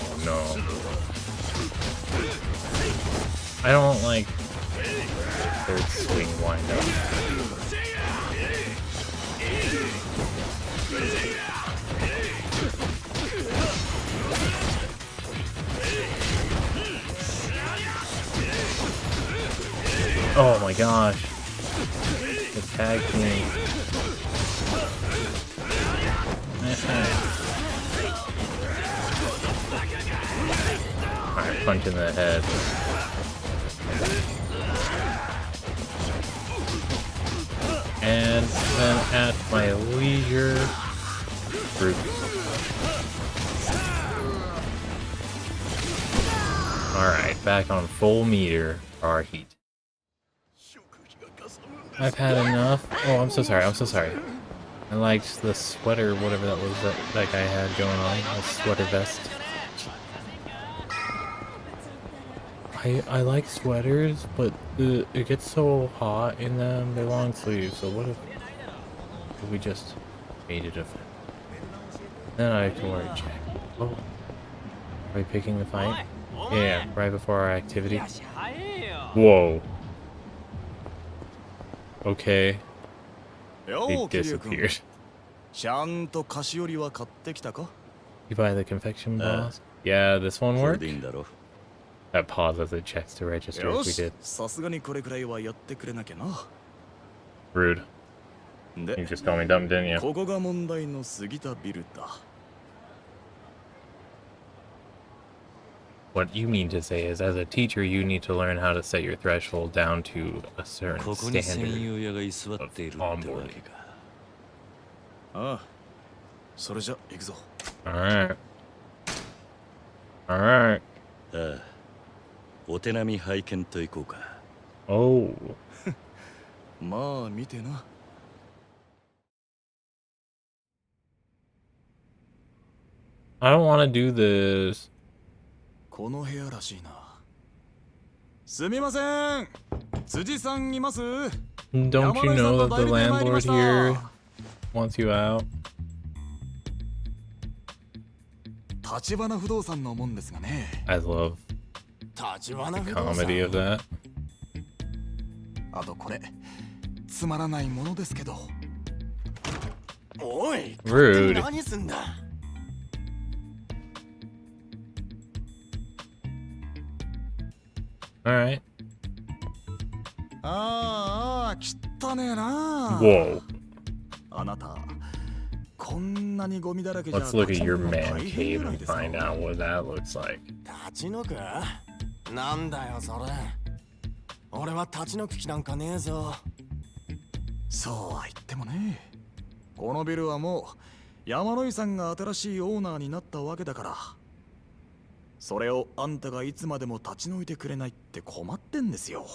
Oh no. I don't like third swing wind up. Oh my gosh. It tagged me. Alright, punch in the head. And then at my leisure, fruit. Alright, back on full meter for our heat. I've had enough. Oh, I'm so sorry, I'm so sorry. I liked the sweater, whatever that was that guy had going on, the sweater vest. I like sweaters, but it gets so hot in them. They're long sleeves, so what if we just made it a fit? Then I can wear a check. Oh. Are we picking the fight? Yeah, right before our activity. Whoa. Okay. They disappeared. You buy the confection boss? Yeah, this one worked? That pause as it checks to register if we did. Rude. You just called me dumb, didn't you? What you mean to say is, as a teacher, you need to learn how to set your threshold down to a certain standard of onboarding. Alright. Alright. Oh. I don't want to do this. Don't you know that the landlord here wants you out? I love the comedy of that. Rude. Alright. Whoa. あなたこんなにゴミだらけじゃ Let's look at your 立ち退くの man 大変じ cave ゃない and ですか find out what that looks like. 立ち退くなんだよそれ。俺は立ち退く気なんかねえぞ。そうは言ってもね、このビルはもう山野井さんが新しいオーナーになったわけだから、それをあんたがいつまでも立ち退いてくれないって困ってんですよ。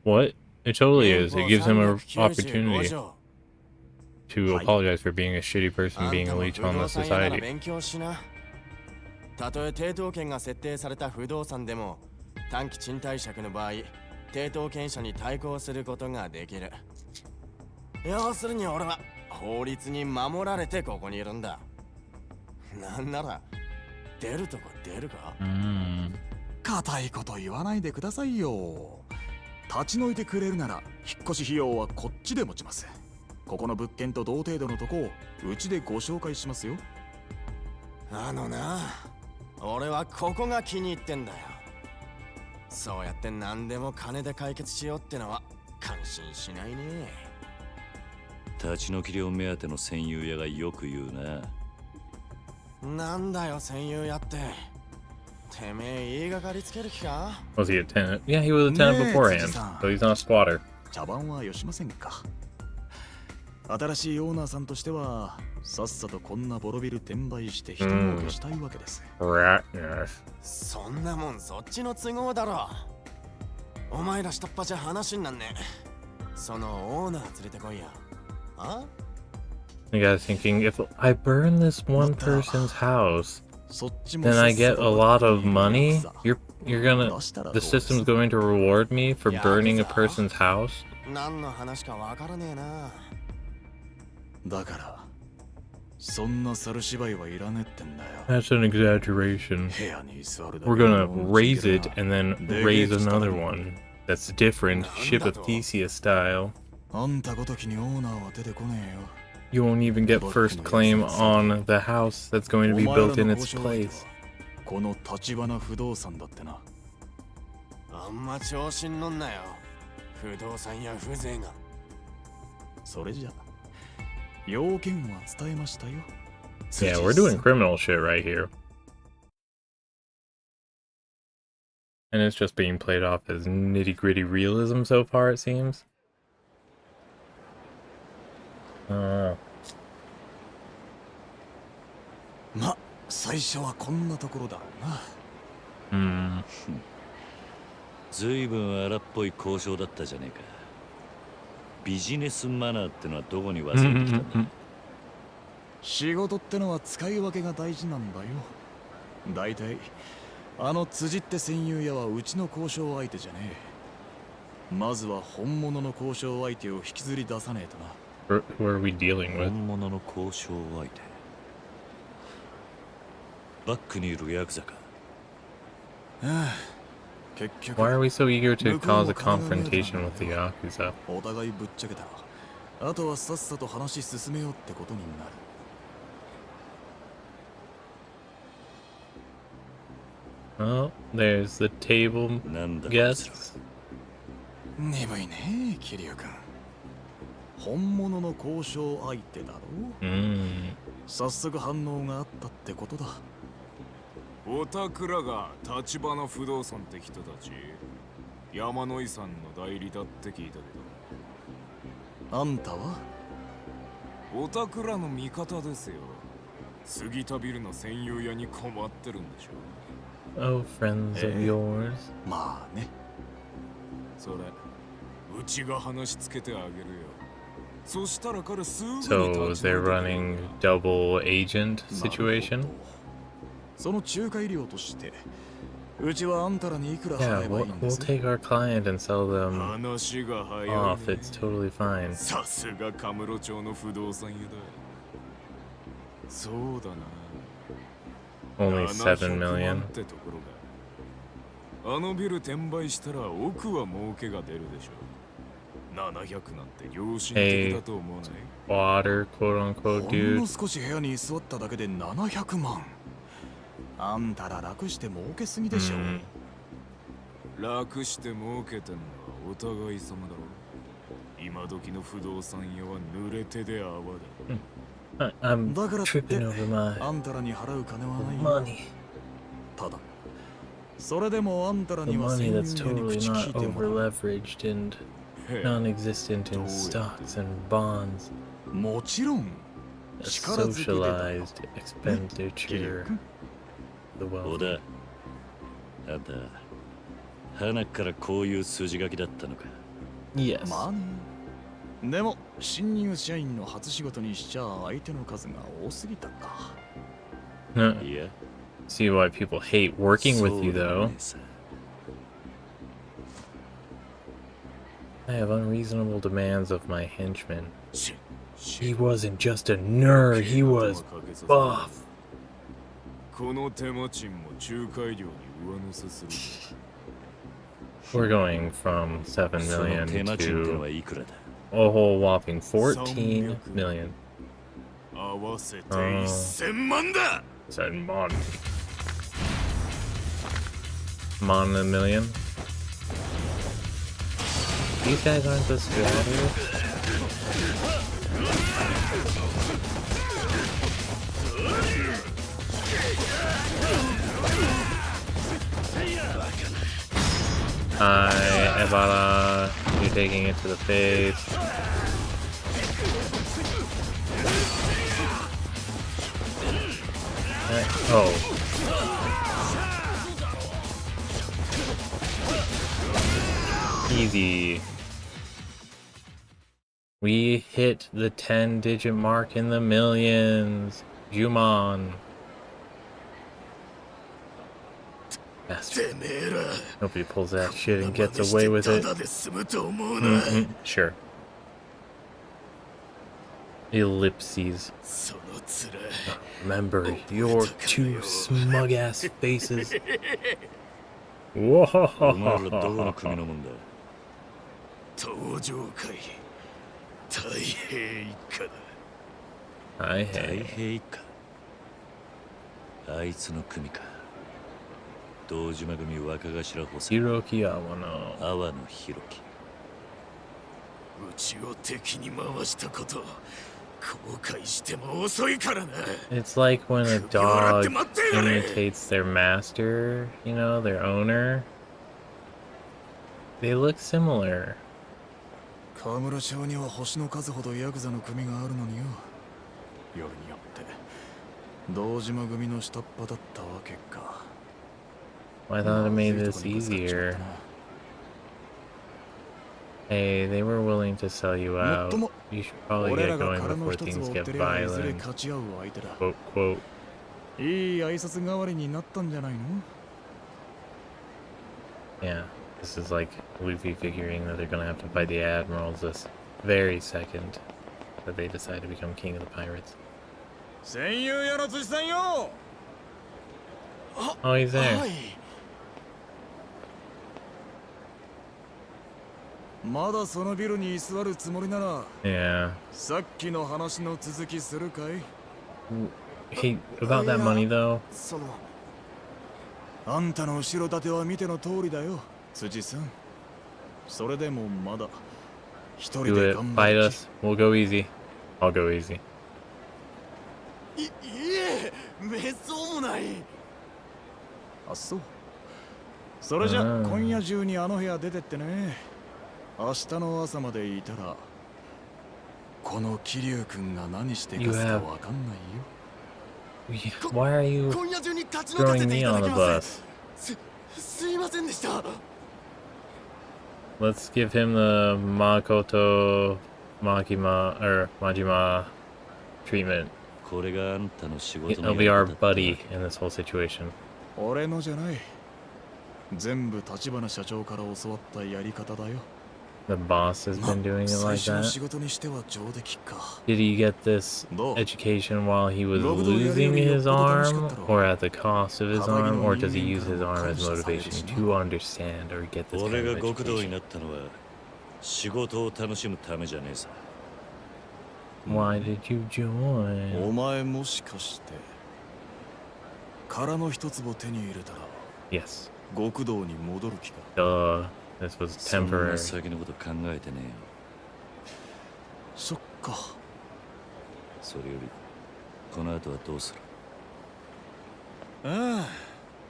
What? It totally is. It gives him an 395 opportunity 条 to apologize for being a shitty person あん being た a も leech 不 on 動 the 産屋なら society. 勉強しな。たとえ抵当権が設定された不動産でも短期賃貸借の場合、抵当権者に対抗することができる。要するに俺は法律に守られてここにいるんだ。なんなら出るとこ出るか。固いこと言わないでくださいよ。立ち退いてくれるなら引っ越し費用はこっちで持ちます。ここの物件と同程度のとこをうちでご紹介しますよ。あのな、俺はここが気に入ってんだよ。そうやって何でも金で解決しようってのは感心しないね。立ち退き料目当ての戦友屋がよく言うな。なんだよ戦友やって。てめえ言いがかりつける気か。 Was he a tenant? Yeah, he was a tenant beforehand, so he's not a squatter. 茶番はよしませんか。新しいオーナーさんとしてはさっさとこんなボロビル転売して人儲けしたいわけです。 Ratness. そんなもんそっちの都合だろ。お前ら下っ端じゃ話になんねえ。そのオーナー連れてこいや。あ You guys thinking, if I burn this one person's house, そっちも then さっ I さ get と a lot of 分けて money? さ You're gonna, the system's going to reward me for burning a person's house? 何の話かわからねえな。だからそんな猿芝居はいらねえってんだよ。 That's an exaggeration. 部屋に座るだけ We're で gonna も raise ち it げえ and then な。 raise another one. That's different, Ship of Theseus style. あんたごときにオーナーは出てこねえよ。 You won't even get first claim on the house that's going to be built in its place. この立花不動産だってな。あんま調子に乗んなよ。不動産や風情が。それじゃ要件は伝えましたよ。 Yeah, we're doing criminal shit right here. And it's just being played off as nitty-gritty realism so far, it seems. Oh. ま、最初はこんなところだろうな。ずいぶん荒っぽい交渉だったじゃねえか。ビジネスマナーってのはどこに忘れてきたんだ。仕事ってのは使い分けが大事なんだよ。だいたいあの辻って戦友屋はうちの交渉相手じゃねえ。まずは本物の交渉相手を引きずり出さねえとな。Who are we dealing with? 本物の交渉相手。バックにいるヤクザか。結局 Why are we so eager to cause a confrontation with the Yakuza? お互いぶっちゃけたら、あとはさっさと話進めようってことになる。Oh, there's the table なんだ guests. 鈍いね、桐生君。本物の交渉相手だろ。早速反応があったってことだ。おたくらが立花不動産って人たち、山野井さんの代理だって聞いたけあんたはど、おたくらの味方ですよ。杉田ビルの専用屋に困ってるんでしょ。 Oh, friends of yours. まあね。それ、うちが話つけてあげるよ。そしたら彼すぐに So they're running double agent situation? その仲介料として、うちはあんたらにいくら Yeah, 払えばいいんで we'll す。 take our client and sell them 話が早い、 off. ね。 It's totally fine. さすがカムロ町の不動産屋だ。そうだな。 Only 7 million. ってところが。あのビル転売したら奥は儲けが出るでしょ。700なんて良心的だと思わない？ Water, quote unquote, ほん dude. の少し部屋に居座っただけで700万。あんたら楽して儲けすぎでしょ。楽して儲けてんのはお互い様だろ。今今時の不動産屋は濡れ手で泡だ。I'm だからって tripping over my あんたらに払う金はないよ。 money. ただそれでもあんたら The には money 戦 that's 友に totally 口 not 聞いてもら over う。 leveraged and へえ non-existent in stocks and bonds. もちろん A 力ずくでだよ。 socialized expenditure. The 小 wealthy. 田、あんた、花からこういう筋書きだったのか。Yes. まあね。でも新入社員の初仕事にしちゃ相手の数が多すぎたか。いや、 See why people hate working そ with う you でも though. ねえさ。 I have unreasonable demands of my henchman. し He wasn't just a nerd, he was buff. この手間賃も仲介料に上乗せする。 We're going from 7その million 手間賃っての to はいくらだ。 a whole whopping 14 million. 合わせて1000万だ。 Said Mon. Mon a million? These guys aren't the stratters? Hi, Ebara. You're taking it to the face. Oh. Easy. We hit the 10-digit mark in the millions. Jumon. Bastard. Nobody pulls that shit and gets away with it. Sure. Ellipses. Remember your two smug-ass faces. お前らどこの組のもんだ。登場会太平一家だ。 Hi, 太 hey. 平一家。あいつの組か。堂島組若頭補佐。 Hiroki Awano. 阿波野弘樹。うちを敵に回したこと後悔しても遅いからな。 It's like when a dog imitates their master, you know, their owner. They look similar. 河村町には星の数ほどヤクザの組があるのによ。夜によって堂島組の下っ端だったわけか。 I thought it made this easier. Hey, they were willing to sell you out. You should probably get going before things get violent. Quote, quote. いい挨拶代わりになったんじゃないの？ Yeah, this is like Luffy figuring that they're gonna have to fight the admirals this very second that they decide to become king of the pirates. 戦友屋の辻さんよ。 Oh, he's there. はい。まだそのビルに居座るつもりなら、 Yeah. さっきの話の続きするかい？ Hey, about that money though. そのあんたの後ろ盾は見ての通りだよ、辻さん。それでもまだ一人 Do で it. 頑 Fight 張る us. We'll go easy. I'll go easy. いえ、めっそうもない。あ、そう。それじゃうん今夜中にあの部屋出てってね。明日の朝までいたら、この桐生君が何してかすかわかんないよ。 Why are you 今夜中に立ち退かせ throwing てい me た on だ the きます。 bus? すいませんでした。 Let's give him the Makoto Makima or Majima treatment. これがあんたの仕事 He'll の be や our り方だったわ buddy け in this whole situation. 俺のじゃない。全部立花社長から教わったやり方だよ。 The boss has been doing it 最 like 初の that. 仕事にしては上出来か。 Did he get this どう？ education while he was Logo losing yari his yoppodo arm tanishikatta ro. or at the cost of his Kabagi arm, no or does he ningen use his kara arm as kansha motivation sareru to understand or get this 俺 kind が of 極道に education? なったのは仕事を楽しむためじゃねえさ。 Why did you お join? 前もしかして殻の一粒手に入れたら Yes. 極道に戻る気か？ Duh. This was そんな temporary. 先のこと考えてねそっか。それよりこの後はどうする？ああ、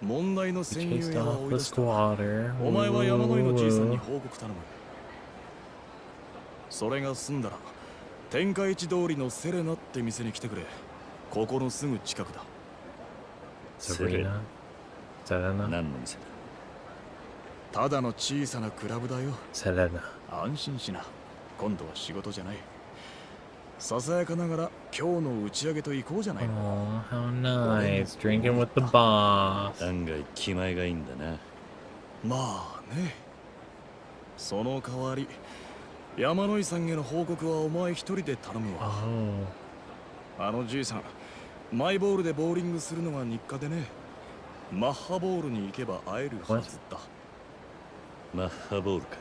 問題の We 戦友 chased 屋は off 追い the 出した。 squatter. お前は山の井のじいさんに Ooh. 報告頼む。それが済んだら天下一通りのセレナって店に来てくれ。ここのすぐ近くだ。 Serena? Selena? 何の店だ？ただの小さなクラブだよ。 Selena. 安心しな。今度は仕事じゃない。ささやかながら今日の打ち上げと行こうじゃないの。 Oh, how nice. Drinking with the boss. 案外気前がいいんだな。まあね。その代わり山野井さんへの報告はお前一人で頼むわ。 Oh. あのじいさん、マイボールでボーリングするのが日課でね。マッハボールに行けば会えるはずだ。マッハボールか。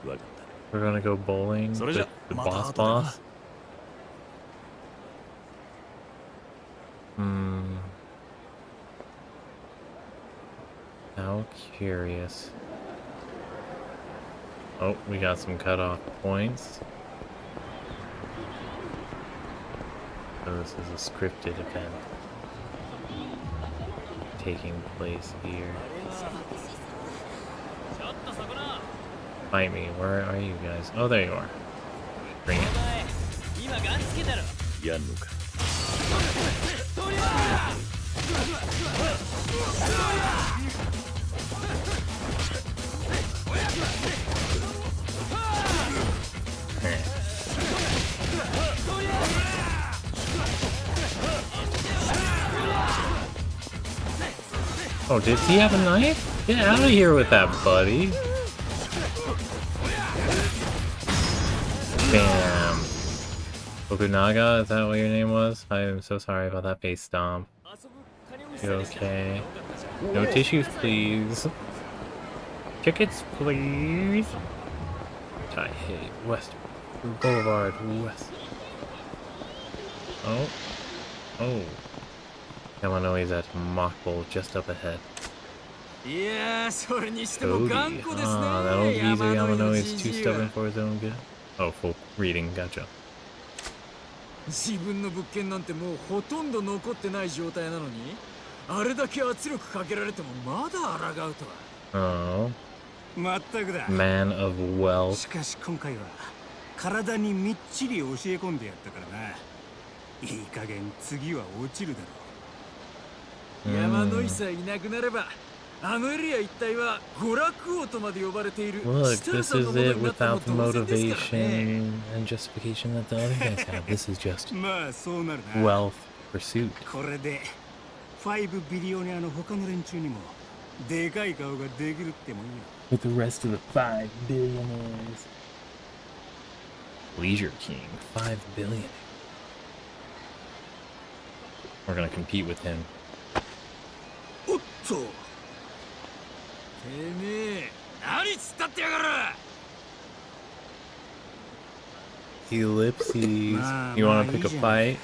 わかった。 We're gonna go bowling with Soreja, the mata boss hato da boss? Hmm. How curious. Oh, we got some cutoff points. So this is a scripted event taking place here. Fight me. Where are you guys? Oh, there you are. Bring it. やんのか。 Oh, did he have a knife? Get out of here with that, buddy. Bam. Okunaga, is that what your name was? I am so sorry about that face stomp. You okay? No tissues, please. Tickets, please. I hate West Boulevard West. Oh. Oh. Yamanoi's at Mock Bowl just up ahead. いやー、それにしても Cody. 頑固ですね。 Ah, that old geezer 山の井の Yamano じ is じ too いは stubborn for his own good. Oh, full reading, gotcha. 自分の物件なんてもうほとんど残ってない状態なのに、あれだけ圧力かけられてもまだ抗うとは。 Oh, まったくだ。 man of wealth. しかし今回は体にみっちり教え込んでやったからな。いい加減次は落ちるだろう。山の井さえいなくなれば、あのエリア一帯は娯楽王とまで呼ばれている。 Look, 設楽 this さんの is もの it になったの without the も同然ですからね。 motivation and justification that the other guys have. This is just まあそうなるな。 wealth pursuit. これで5ビリオネアの他の連中にもでかい顔ができるってもんよ。 With the rest of the 5 billionaires. Leisure King, 5 billion. We're gonna compete with him. おっと。てめえ、何つったってやがる。 Ellipses. Ah, You wanna ma, pick a easy. fight?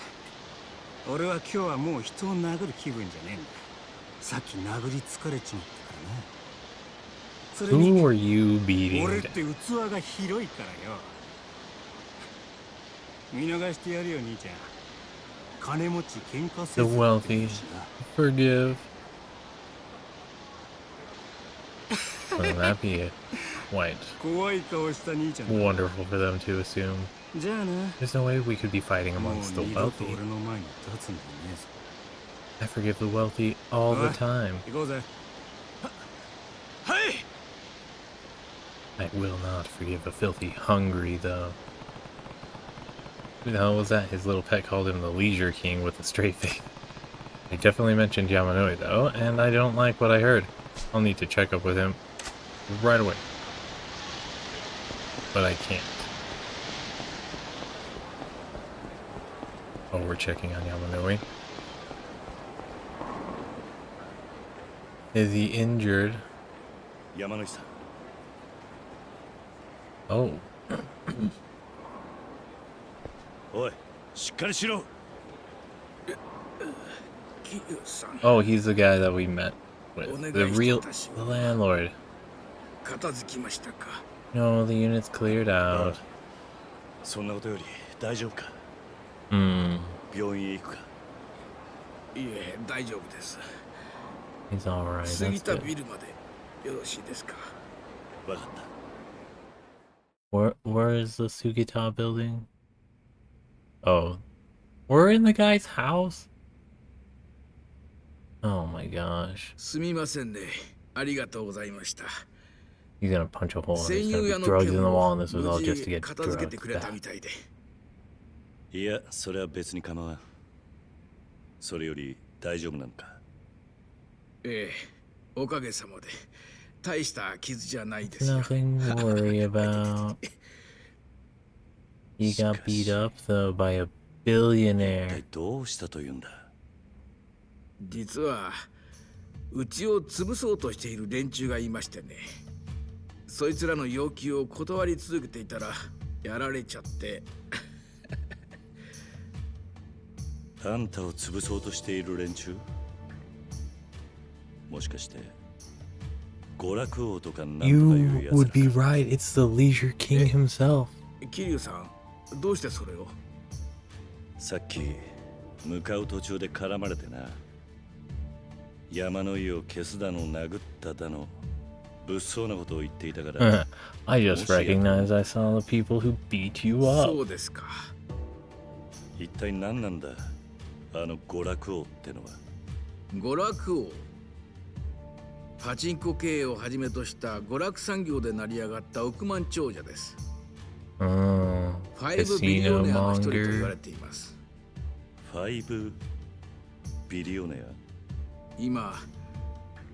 俺は今日はもう人を殴る気分じゃねえんだ。さっき殴り疲れちまったからな。それに Who are you beating? 俺って器が広いからよ。見逃してやるよ兄ちゃん。金持ち喧嘩せ The ず wealthy. Forgive. Wouldn't that be quite 怖い顔した兄ちゃんだ。 wonderful for them to assume? じゃあな。 There's no way we could be fighting もう amongst the 二度と wealthy. 俺の前に立つんじゃねえぞ。 I forgive the wealthy all the time. 行こうぜ。はい。 I will not forgive a filthy hungry, though. Who the hell was that? His little pet called him the Leisure King with a straight face. They definitely mentioned Yamanoi, though, and I don't like what I heard. I'll need to check up with him right away. But I can't. Oh, we're checking on Yamanoi. Is he injured? 山野井さん。 Oh. おい、しっかりしろ。 Oh, he's the guy that we met with. The real... the landlord. 片付きましたか。 No, the unit's cleared out. そんなことより大丈夫か。病院へ行くか。いえ、大丈夫です。 He's alright. 過 That's ぎた good. ビルまでよろしいですか。わかった。 Where is the Sugita building? Oh, we're in the guy's house? Oh my gosh. すみませんね。ありがとうございました。 He's gonna punch a hole and 戦 there's 友 gonna 屋 be の drugs in 件 the も wall and this was 無 all just 事 to get 片付けて drugs くれた back. みたいで。いや、それは別に構わん。それより大丈夫なのか。ええ、おかげさまで大した傷じゃないですよ。 Nothing to worry about. He got beat up though by a 一 billionaire. 体どうしたというんだ。実はうちを潰そうとしている連中がいましてね。そいつらの要求を断り続けていたらやられちゃって。あんたを潰そうとしている連中、もしかして娯楽王とかなんとかい You うやつ would ら be か。 right. It's the Leisure King himself. 桐生さん、どうしてそれを？さっき向かう途中で絡まれてな。山の家を消すだの殴っただの物騒なことを言っていたから。I just recognized I saw the people who beat you up. そうですか。一体何なんだあの娯楽王ってのは。娯楽王。パチンコ経営をはじめとした娯楽産業で成り上がった億万長者です。5ビリオ Casino ネアの一人と言われ monger. ています。5ビリオネア。今、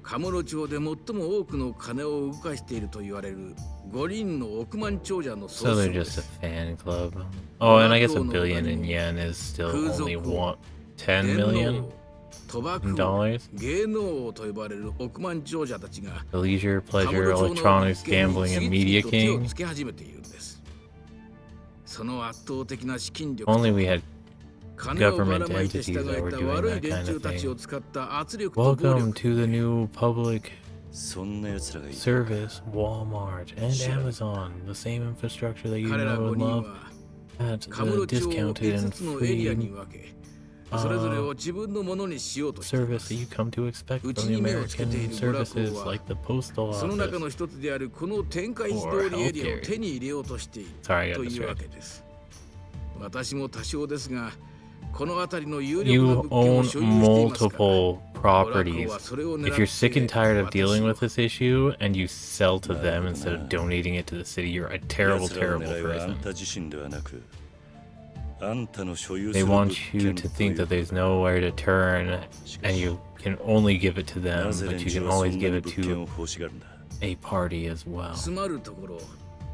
カムロ町で最も多くの金を動かしていると言われる5人の億万長者の総 So 称 they're で just a す。 fan club. Oh, and I guess a billion in yen is still only 10 million 賭博 in 王、 dollars. 芸能王と呼ばれる億万長者たちが The leisure, カム pleasure, ロ町の electronics, 一件に gambling, and 次 media 々と手を king. つけ始めているんです。その圧倒的な資金力 Only we had 金をばら government まいて entities 従 that え were た doing 悪い that 連 kind 中 of たちを thing. 使った圧力と暴 Welcome 力。 to the new public そんな奴らがいる。 service, Walmart and Amazon. The same infrastructure that you 彼ら know 5 and 人 love は at カム the ロ町を discounted 5 and つのエリアに free 分け、それぞれを自分のものにしようとしていま service す that。you come to expect from the うちに目をつけている American 娯楽王 services は like the postal その中の office. 一つであるこの天下一通りエリアを手に入れようとしている Sorry, I と got いうわ distracted. けです。私も多少ですが、この辺りの有力な You 物件を own 所有していますから。 multiple 娯楽 properties. 王はそれを狙 If っ you're sick and て tired of 私 dealing を with this issue and you sell to them instead of donating it to the city, you're a terrible, 奴らの terrible 狙いはあん person. た自身ではなく、あんたの所有す They る物 want you 件 to と think いう that there's nowhere to turn and you can only give it to な them, ぜ but 連 you 中 can はそん always な give に it 物件 to を欲しがるんだ。 a party as well. つまるところ、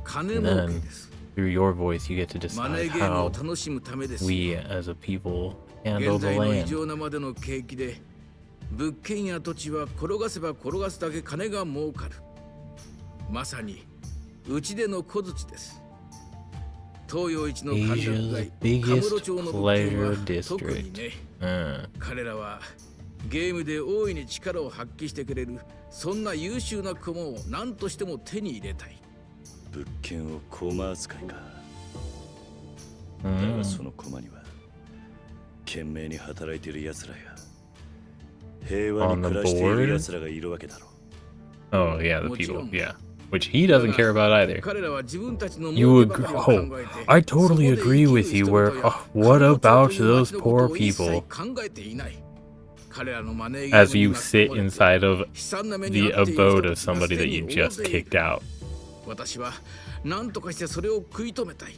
金 And 儲け then です。 through your voice, you get to マネ decide ーゲームを how 楽しむためです。 we as a people handle 現 the 在の異 land. 常なまでの景気で物件や土地は転がせば転がすだけ金が儲かる。まさにうちでの小槌です。東洋一の歓楽 Asia's 街、カム biggest ロ町の物件は pleasure 特に district. ね。彼らはゲームで大いに力を発揮してくれるそんな優秀な駒を何としても手に入れたい。物件を駒扱いか。だがその駒には懸命に働いている奴らや平和に暮らしている奴らがいるわけだろう。 Oh, yeah, the people, yeah. Which he doesn't care about either. 彼らは自分たちの You 儲 would けばかりを oh, 考えて I totally そこで agree 生き with る you 人 where 々や what カムロ町 about という those 町のこと poor を一切 people 考えていない。彼らのマネーゲーム as に you 巻き込 sit まれて inside of 悲惨な目に the 遭っている人 abode た of ちが somebody すで that に you 大 just 勢いる kicked out? 私は何とかしてそれを食い止めたい。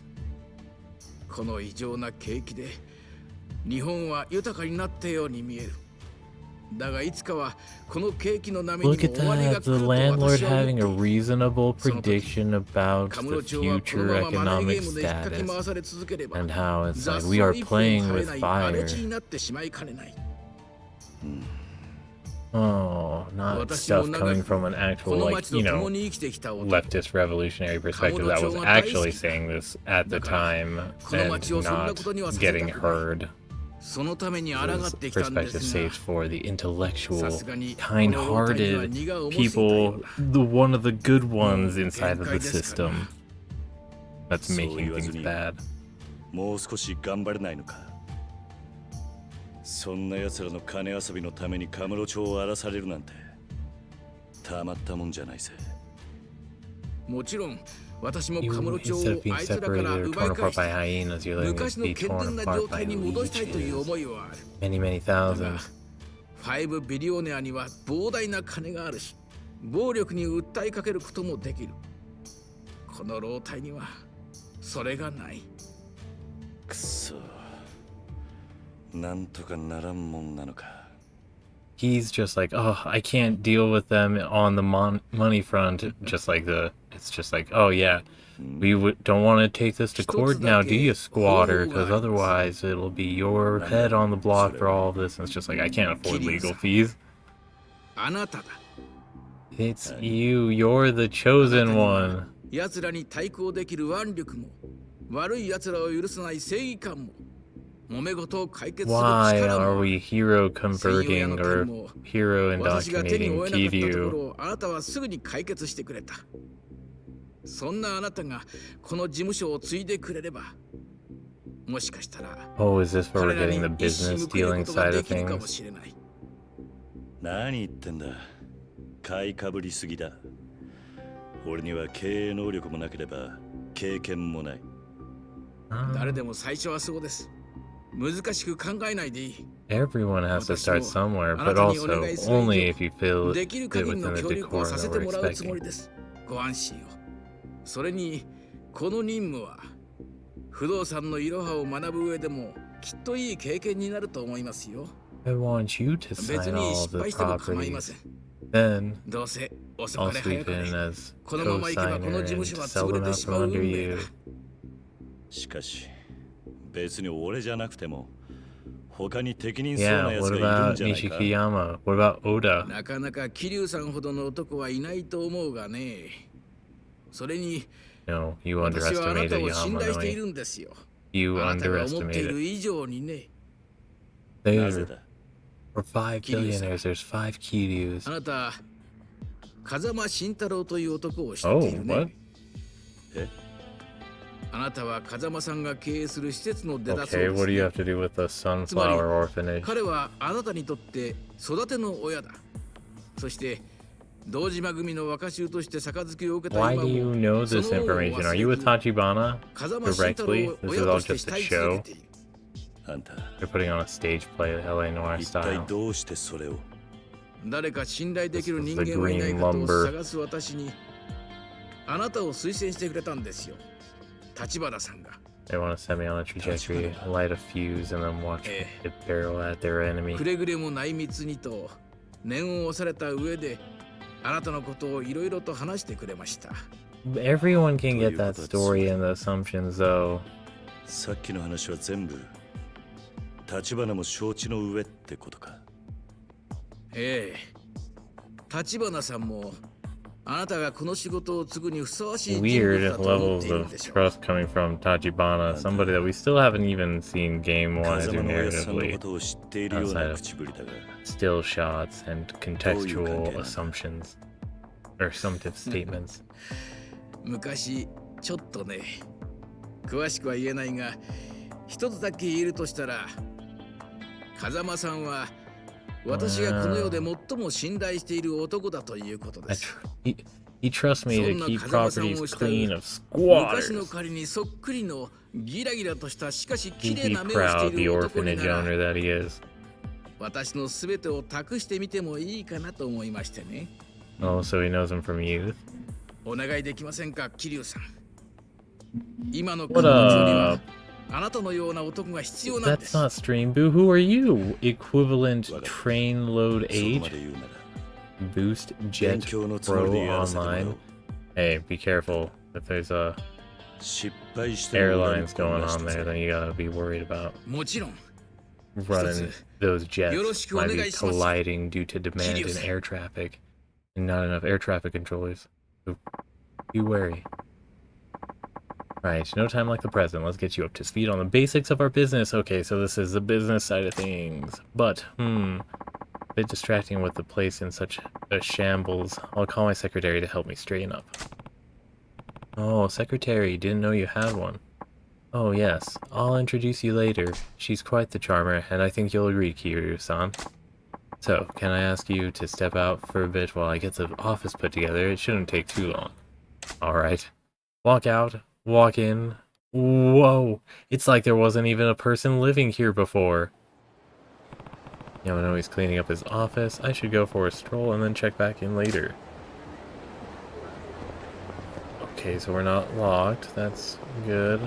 この異常な景気で日本は豊かになったように見える。だがいつかはこの景気の波にも Look at 終わりが that, 来 the ると landlord 私は思って having い a る。 reasonable その時 prediction about カムロ the 町はこの future ままマネーゲ economic ームで引っ掛け status 回され続ければ and how it's 雑 like 草 we are 一本 playing 生え with ない荒れ fire. 地になってしまいかねない。 Oh, not 私も stuff 長 coming く from an こ actual, の like, 町と you 共 know, に生きてきた男。 leftist revolutionary perspective that was actually saying this at the time and not getting heard. そのために抗っ His てきたんで perspective すが stays for the intellectual, さすがに kind-hearted people, the one of the good ones inside of the system. that's making things bad. もう少し頑張れないのか。そんな奴らの金遊びのためにカムロ町を荒らされるなんてたまったもんじゃないぜ。もちろん私も You, カムロ町 instead を of being あいつらから separated or 奪い torn 返 apart して by hyenas, you're letting 昔 it の be 健 torn 全な状 apart 態 by に戻したいという思 leeches. いはある。 Many, many だが thousands. 5ビリオネアには膨大な金があるし、暴力に訴えかけることもできる。この老体にはそれがない。くそ、なんとかならんもんなのか。He's just like, oh, I can't deal with them on the money front. Just like it's just like, oh yeah, we don't want to take this to court now, do you, squatter? Because otherwise it'll be your head on the block for all of this. And it's just like, I can't afford legal fees. あなただ。 It's you. You're the chosen one. 奴らに対抗できる腕力も、悪い奴らを許さない正義感も、揉め事を解決する Why 力 are も。 we hero converting or hero 私が手に indoctrinating 負えなかったとこ Kiryu? ろをあなたはすぐに解決してくれた。そんなあなたがこの事務所を継いでくれれば、もしかしたら Oh, is this where we're 彼ら getting に the 一矢 business 報いるこ dealing とが side で of きるかも things? しれない。何言ってんだ。買いかぶりすぎだ。俺には経営能力もなければ経験もない。誰でも最初はそうです。難しく考えないでいい。 Everyone has to start somewhere, but also only if you feel it できる限り within の the 協力を decorum させ that て we're もらうつも expecting. りです。ご安心を。それに、この任務は不動産のいろはを学ぶ上でもきっといい経験になると思いますよ。 I want you to 別 sign に all of 失 the 敗しても構いま properties. せん。 Then どうせ遅 I'll かれ sweep 早かれ in as このままいけばこ co-signer の and 事務所は sell 潰れ them て out しま from う under 運命 you. だ。しかし、別に俺じゃなくても他に適任そうな Yeah, 奴 what がいるん about じゃないか。 Nishikiyama? What about Oda? なかなか桐生さんほどの男はいないと思うがね。それに No, you 私はあなた underestimated を信頼してい Yamanoi. るんですよ。 You あなたが思ってい underestimated. る以上にね。なぜ There だ。 were 5 billionaires. There's 5 Kiryus. あなた、風間慎太郎という男を知っ Oh, ている what? ね。あなたは風間さんが経営する施設の出だそう Okay, です what do you ね have to do with the Sunflower Orphanage? 彼はあなたにとって育ての親だ。そして堂島組の若衆として杯を受けた Why 今 do you も know そ this の恩を information? 忘 Are れ you with ず Tachibana 風間慎太郎 directly? を This 親 is と all して just 慕 a い続 show. けている。あんた、 They're putting on a stage play, LA Noir 一体 style. どうしてそれを。誰か信頼できる This 人 was the 間はいない green かと lumber. 探す私にあなたを推薦してくれたんですよ。橘さんが。 They want to set me on a trajectory, light a fuse, and then watch it barrel at their enemy. くれぐれも内密にと念を押された上であなたのことをいろいろと話してくれました。 Everyone can get that story and the assumptions, though. さっきの話は全部立花も承知の上ってことか。ええ。橘さんもあなたがこの仕事を継ぐにふさわしい人物 Weird だと思っ levels ているん of でしょう。 trust coming from Tachibana, somebody that we still haven't even seen game-wise 風 or 間の親さんのこ narratively. とを知っているような口ぶりだが、 Still shots and contextual関係なんだ。 assumptions or assumptive statements. 昔ちょっとね、詳しくは言えないが一つだけ言えるとしたら、風間さんは私がこの世で最も信頼している男だということです。 He trusts me to keep そんな風間さん properties を慕う clean of 昔の squatters. 仮にそっくりのギラギラとしたしかし綺 He'd 麗 be な目をして proud, い the る男に orphanage なら owner that he is. 私のすべてを託してみてもいいかなと思いましてね。 Oh, so he knows him from youth. お願いできませんか、桐生さん。今の What 彼女には up? あなたのような男が必要なんで That's す。 not Stream Boo. Who are you? Equivalent train load そこ age? まで言うなら Boost 勉 Jet 強のつもり Pro でやらせてもらお Online. う。 Hey, be careful. If there's 失敗しても裏に airlines 混 going 乱し on た there, ぜ then you gotta be worried about もちろん、 running those jets よろしくお might 願 be いします。 colliding due to demand in 桐生さん。 air traffic and not enough air traffic controllers. So be wary. Right, no time like the present. Let's get you up to speed on the basics of our business. Okay, so this is the business side of things. But, a bit distracting with the place in such a shambles. I'll call my secretary to help me straighten up. 「 Right, 桐生さん。 no time like the present. Let's get you up to speed on the basics of our business. Okay, so this is the business side of things. But, a bit distracting with the place in such a shambles. I'll call my secretary to help me straighten up. Oh, secretary, didn't know you had one. Oh yes, I'll introduce you later. She's quite the charmer, and I think you'll agree, Kiryu-san. So, can I ask you to step out for a bit while I get the office put together? It shouldn't take too long. Alright. Walk out, walk in. Whoa! It's like there wasn't even a person living here before. Yamano's cleaning up his office. I should go for a stroll and then check back in later. Okay, so we're not locked. That's good.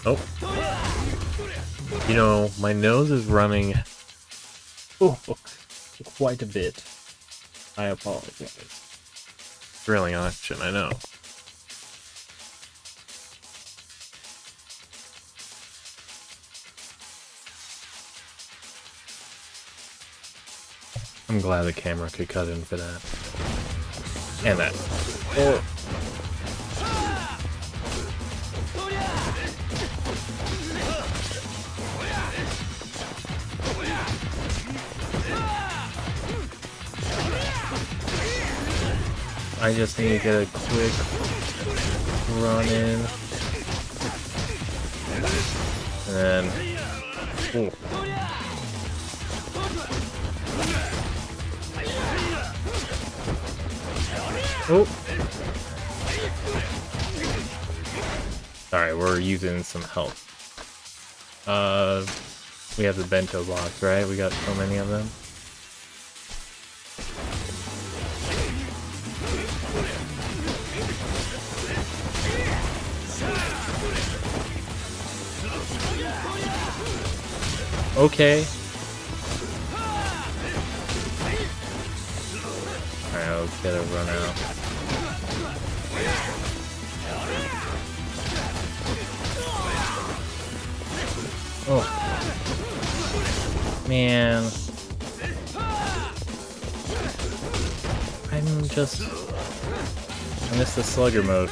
Oh. You know, my nose is running quite a bit. I apologize. Thrilling action, I know. I'm glad the camera could cut in for that. And that. Oh. I just need to get a quick run in. And then... Oh. Oh! Sorry, we're using some help. We have the bento box, right? We got so many of them. Okay. Alright, let's get a run out. Oh. Man. I missed the slugger mode.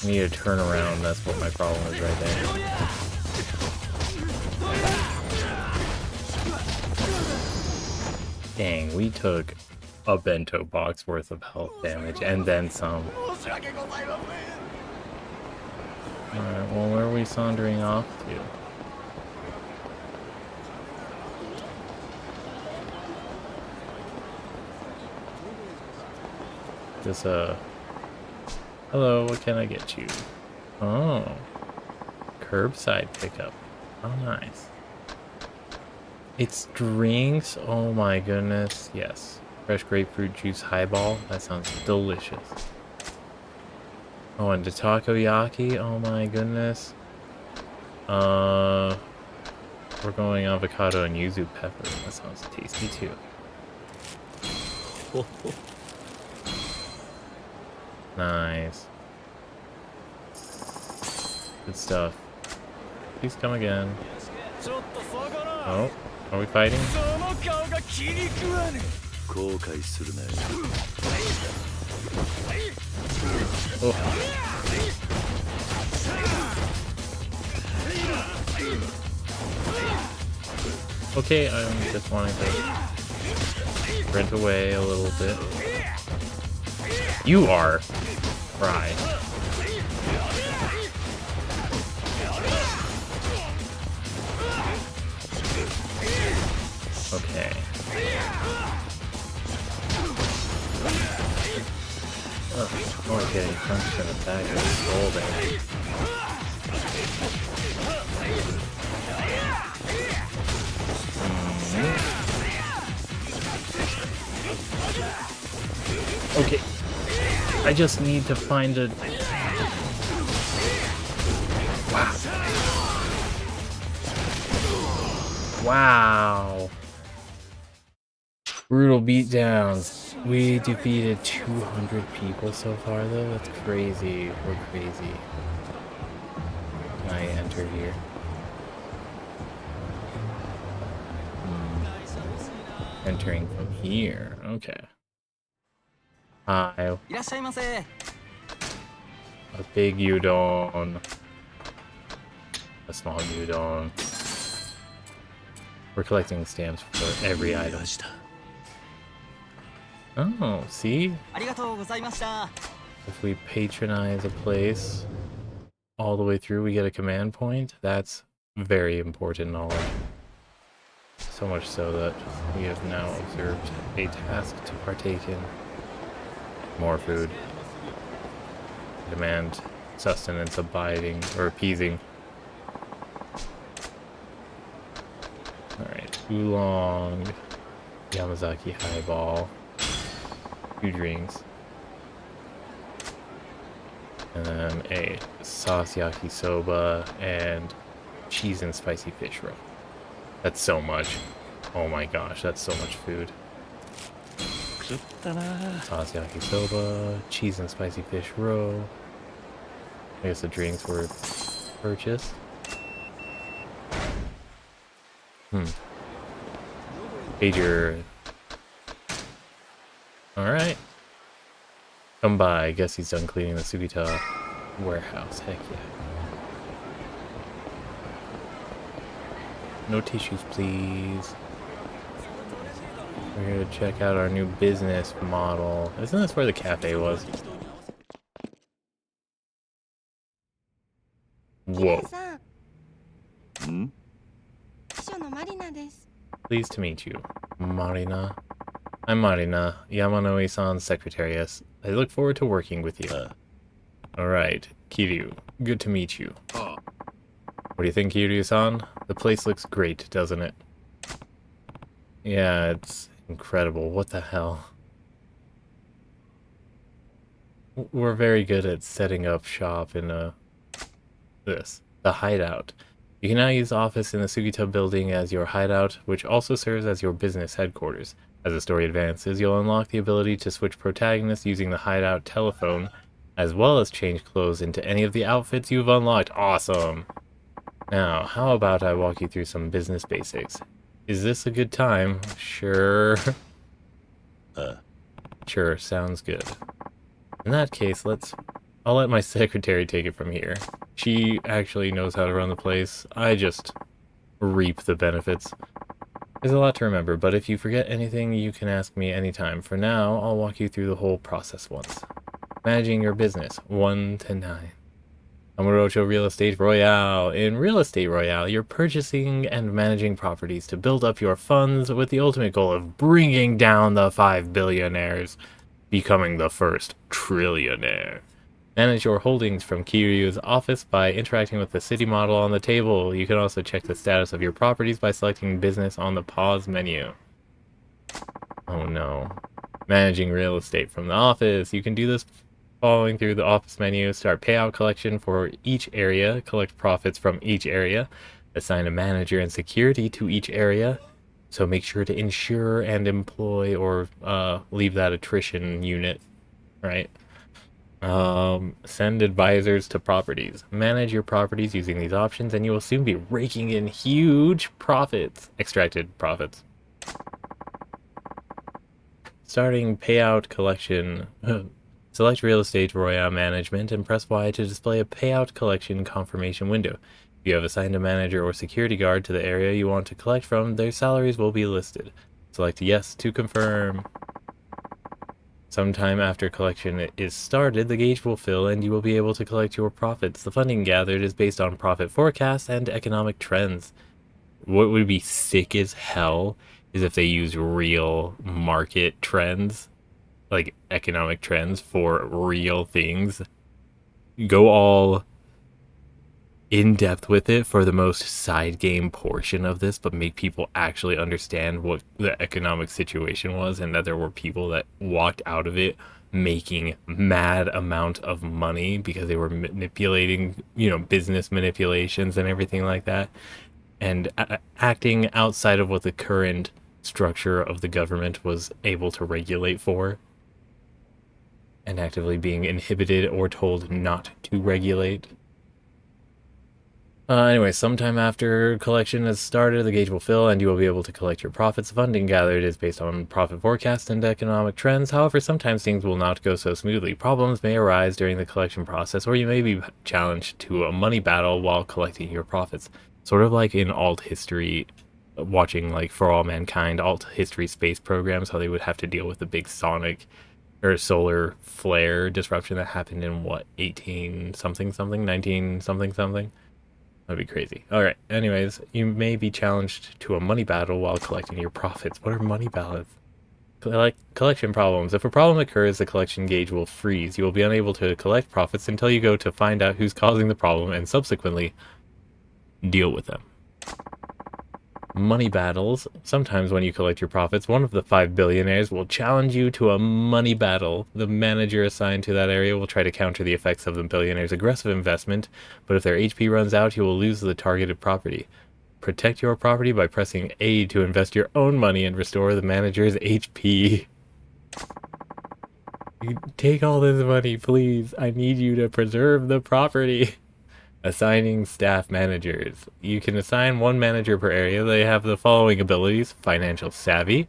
I need to turn around, that's what my problem is right there. Dang, we took a bento box worth of health damage and then some. Alright, well, where are we sauntering off to? Just, hello, what can I get you? Oh. Curbside pickup. Oh, nice. It's drinks? Oh my goodness. Yes. Fresh grapefruit juice highball. That sounds delicious. Oh, and the takoyaki? Oh my goodness. We're going avocado and yuzu pepper. That sounds tasty too. Nice. Good stuff. Please come again. Oh, are we fighting? Oh. Okay, I'm just wanting to sprint away a little bit. You are right. Okay. Oh, okay, punched in the back of the shoulder. Okay. I just need to find a... Wow. Wow. Brutal beatdowns. We defeated 200 people so far, though. That's crazy. We're crazy. Can I enter here? Entering from here. Okay. Hi. A big udon. A small udon. We're collecting stamps for every item. Oh, see? ありがとうございました。 If we patronize a place all the way through, we get a command point. That's very important knowledge. So much so that we have now observed a task to partake in. More food. Demand sustenance, abiding, or appeasing. Alright, oolong, Yamazaki highball, 2 drinks, and then a sauce yakisoba and cheese and spicy fish roll. That's so much. Oh my gosh, that's so much food. Sauce yakisoba, cheese and spicy fish roll. I guess the drinks were purchased. Pager. Alright. Come by. I guess he's done cleaning the Sugita warehouse. Heck yeah. No tissues, please. We're here to check out our new business model. Isn't this where the cafe was? Whoa. Pleased to meet you, Marina. I'm Marina, Yamanoi-san's secretariat. I look forward to working with you. Alright, Kiryu. Good to meet you. What do you think, Kiryu-san? The place looks great, doesn't it? Yeah, it's incredible. What the hell? We're very good at setting up shop in the hideout. You can now use the office in the Sugita building as your hideout, which also serves as your business headquarters. As the story advances, you'll unlock the ability to switch protagonists using the hideout telephone, as well as change clothes into any of the outfits you've unlocked. Awesome! Now, how about I walk you through some business basics? Is this a good time? Sure. Sure, sounds good. In that case, I'll let my secretary take it from here. She actually knows how to run the place. I just reap the benefits. There's a lot to remember, but if you forget anything, you can ask me anytime. For now, I'll walk you through the whole process once. Managing your business, 1 to 9. Amurocho Real Estate Royale. In Real Estate Royale, you're purchasing and managing properties to build up your funds with the ultimate goal of bringing down the 5 billionaires, becoming the first trillionaire. Manage your holdings from Kiryu's office by interacting with the city model on the table. You can also check the status of your properties by selecting business on the pause menu. Oh no. Managing real estate from the office. You can do this following through the office menu. Start payout collection for each area. Collect profits from each area. Assign a manager and security to each area. So make sure to insure and employ or leave that attrition unit, right? Send advisors to properties. Manage your properties using these options and you will soon be raking in huge profits. Extracted profits. Starting payout collection. Select Real Estate Royale Management and press Y to display a payout collection confirmation window. If you have assigned a manager or security guard to the area you want to collect from, their salaries will be listed. Select Yes to confirm. Sometime after collection is started, the gauge will fill and you will be able to collect your profits. The funding gathered is based on profit forecasts and economic trends. What would be sick as hell is if they use real market trends, like economic trends for real things. Go all in depth with it for the most side game portion of this, but make people actually understand what the economic situation was and that there were people that walked out of it making mad amount of money because they were manipulating, business manipulations and everything like that, and acting outside of what the current structure of the government was able to regulate for, and actively being inhibited or told not to regulate. Anyway, sometime after collection has started, the gauge will fill and you will be able to collect your profits. Funding gathered is based on profit forecast and economic trends. However, sometimes things will not go so smoothly. Problems may arise during the collection process, or you may be challenged to a money battle while collecting your profits. Sort of like in alt history watching like For All Mankind alt history space programs, how they would have to deal with the big sonic or solar flare disruption that happened in what, 18 something something, 19 something something. That'd be crazy. All right. Anyways, you may be challenged to a money battle while collecting your profits. What are money battles? Collection problems. If a problem occurs, the collection gauge will freeze. You will be unable to collect profits until you go to find out who's causing the problem and subsequently deal with them. Money battles. Sometimes when you collect your profits, one of the 5 billionaires will challenge you to a money battle. The manager assigned to that area will try to counter the effects of the billionaire's aggressive investment, but if their HP runs out, you will lose the targeted property. Protect your property by pressing A to invest your own money and restore the manager's HP. Take all this money, please. I need you to preserve the property. Assigning staff managers. You can assign one manager per area. They have the following abilities. Financial savvy.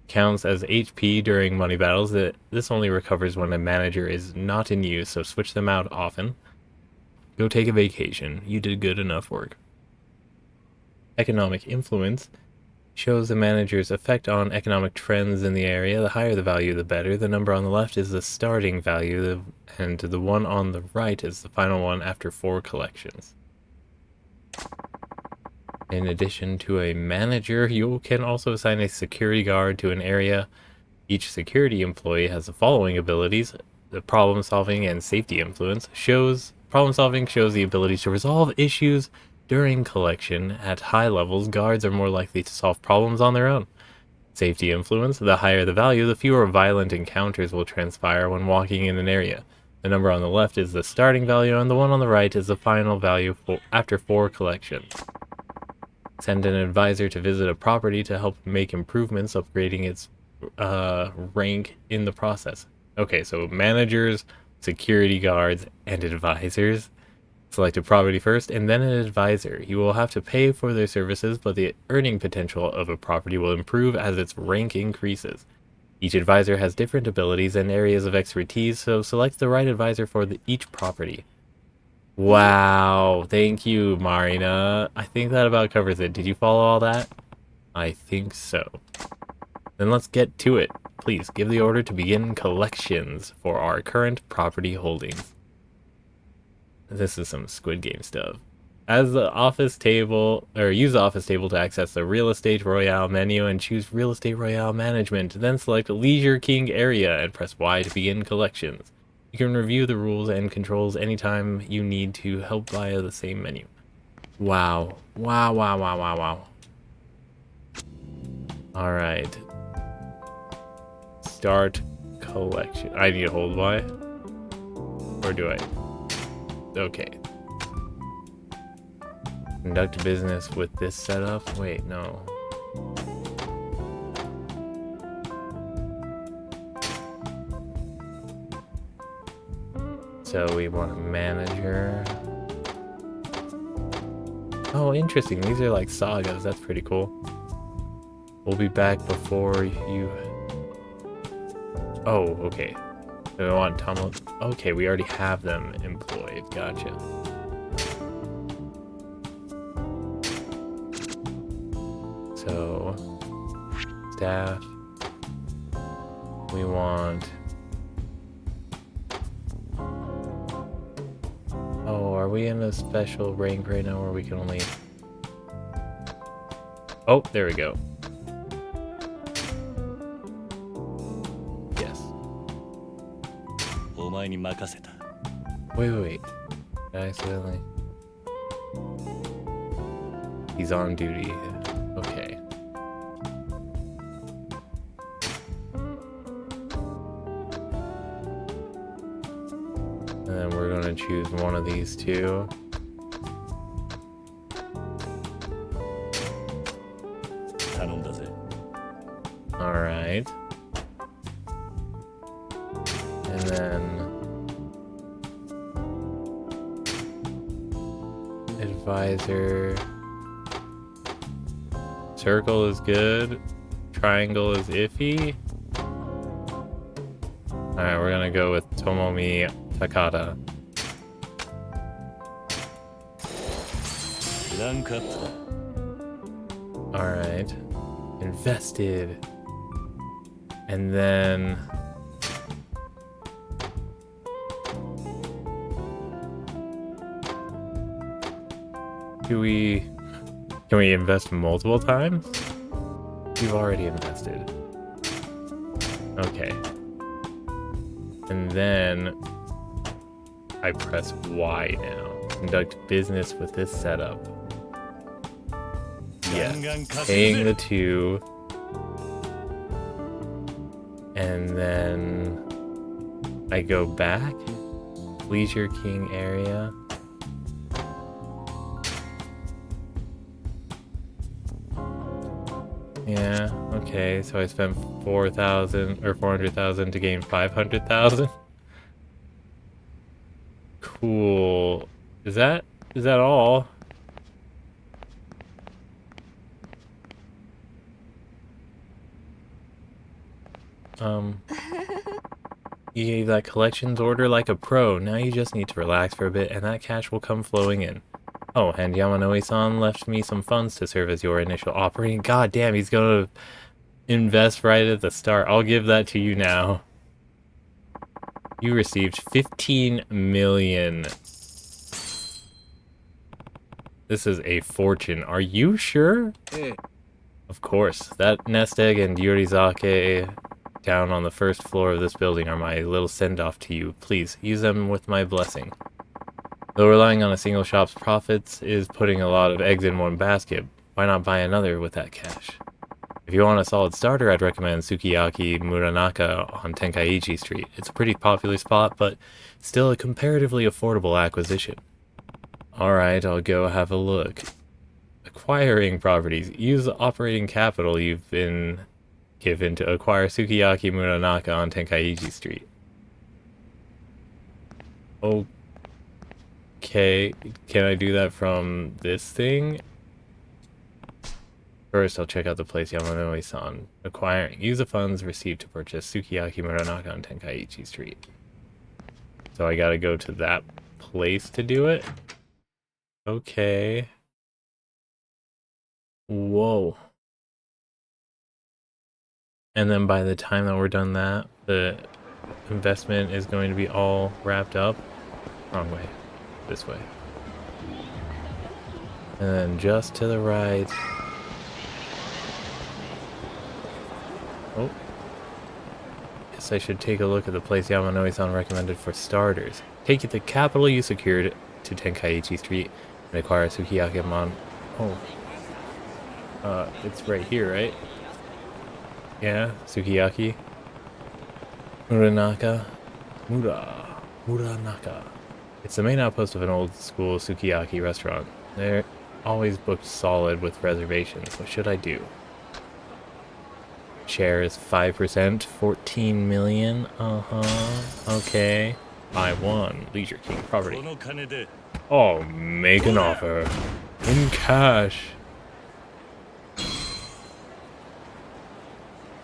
Counts as HP during money battles. This only recovers when a manager is not in use, so switch them out often. Go take a vacation. You did good enough work. Economic influence. Shows the manager's effect on economic trends in the area. The higher the value, the better. The number on the left is the starting value, and the one on the right is the final one after 4 collections. In addition to a manager, you can also assign a security guard to an area. Each security employee has the following abilities. The problem solving and safety influence. Problem solving shows the ability to resolve issues during collection. At high levels, guards are more likely to solve problems on their own. Safety influence. The higher the value, the fewer violent encounters will transpire when walking in an area. The number on the left is the starting value, and the one on the right is the final value after 4 collections. Send an advisor to visit a property to help make improvements, upgrading its rank in the process. Okay, so managers, security guards, and advisors. Select a property first, and then an advisor. You will have to pay for their services, but the earning potential of a property will improve as its rank increases. Each advisor has different abilities and areas of expertise, so select the right advisor for each property. Wow, thank you, Marina. I think that about covers it. Did you follow all that? I think so. Then let's get to it. Please give the order to begin collections for our current property holdings. This is some Squid Game stuff. Use the office table to access the Real Estate Royale menu and choose Real Estate Royale Management. Then select Leisure King Area and press Y to begin collections. You can review the rules and controls anytime you need to help via the same menu. Wow. Wow. Alright. Start collection. I need to hold Y? Or do I? Okay. Conduct business with this setup? Wait, no. So we want a manager. Oh, interesting. These are like sagas. That's pretty cool. We'll be back before you... Oh, okay. So I want Tom. Okay, we already have them employed. Gotcha. So, staff. We want... Oh, are we in a special rank right now where we can only... Oh, there we go. Yes. Wait. Did I accidentally... He's on duty. Okay. And then we're gonna choose one of these two. Alright. And then... Advisor... Circle is good. Triangle is iffy. Alright, we're gonna go with Tomomi Takada. Alright. Invested. And then... Can we invest multiple times? We've already invested. Okay. And then I press Y now. Conduct business with this setup. Yes. Paying the 2. And then I go back. Leisure King area. Yeah, okay, so I spent 4,000 or 400,000 to gain 500,000. Cool. Is that all? You gave that collections order like a pro. Now you just need to relax for a bit and that cash will come flowing in. Oh, and Yamanoe-san left me some funds to serve as your initial operating. God damn, he's gonna invest right at the start. I'll give that to you now. You received 15 million. This is a fortune. Are you sure? Of course. That nest egg and Yurizake down on the first floor of this building are my little send-off to you. Please, use them with my blessing. Though relying on a single shop's profits is putting a lot of eggs in one basket, why not buy another with that cash? If you want a solid starter, I'd recommend Sukiyaki Muranaka on Tenkaichi Street. It's a pretty popular spot, but still a comparatively affordable acquisition. Alright, I'll go have a look. Acquiring properties. Use the operating capital you've been given to acquire Sukiyaki Muranaka on Tenkaichi Street. Okay, can I do that from this thing? First, I'll check out the place Yamanoe-san. Acquiring. Use the funds received to purchase Sukiyaki Muranaka on Tenkaichi Street. So I gotta go to that place to do it? Okay. Whoa. And then by the time that we're done that, the investment is going to be all wrapped up. Wrong way. This way. And then just to the right. Oh. Guess I should take a look at the place Yamanoe-san recommended for starters. Take the capital you secured to Tenkaichi Street and acquire Sukiyaki Mon. Oh. It's right here, right? Yeah, Sukiyaki. Muranaka. Muranaka. It's the main outpost of an old school Sukiyaki restaurant. They're always booked solid with reservations. What should I do? Share is 5%, 14 million. Okay. Buy one. Leisure King property. Oh, make an offer. In cash.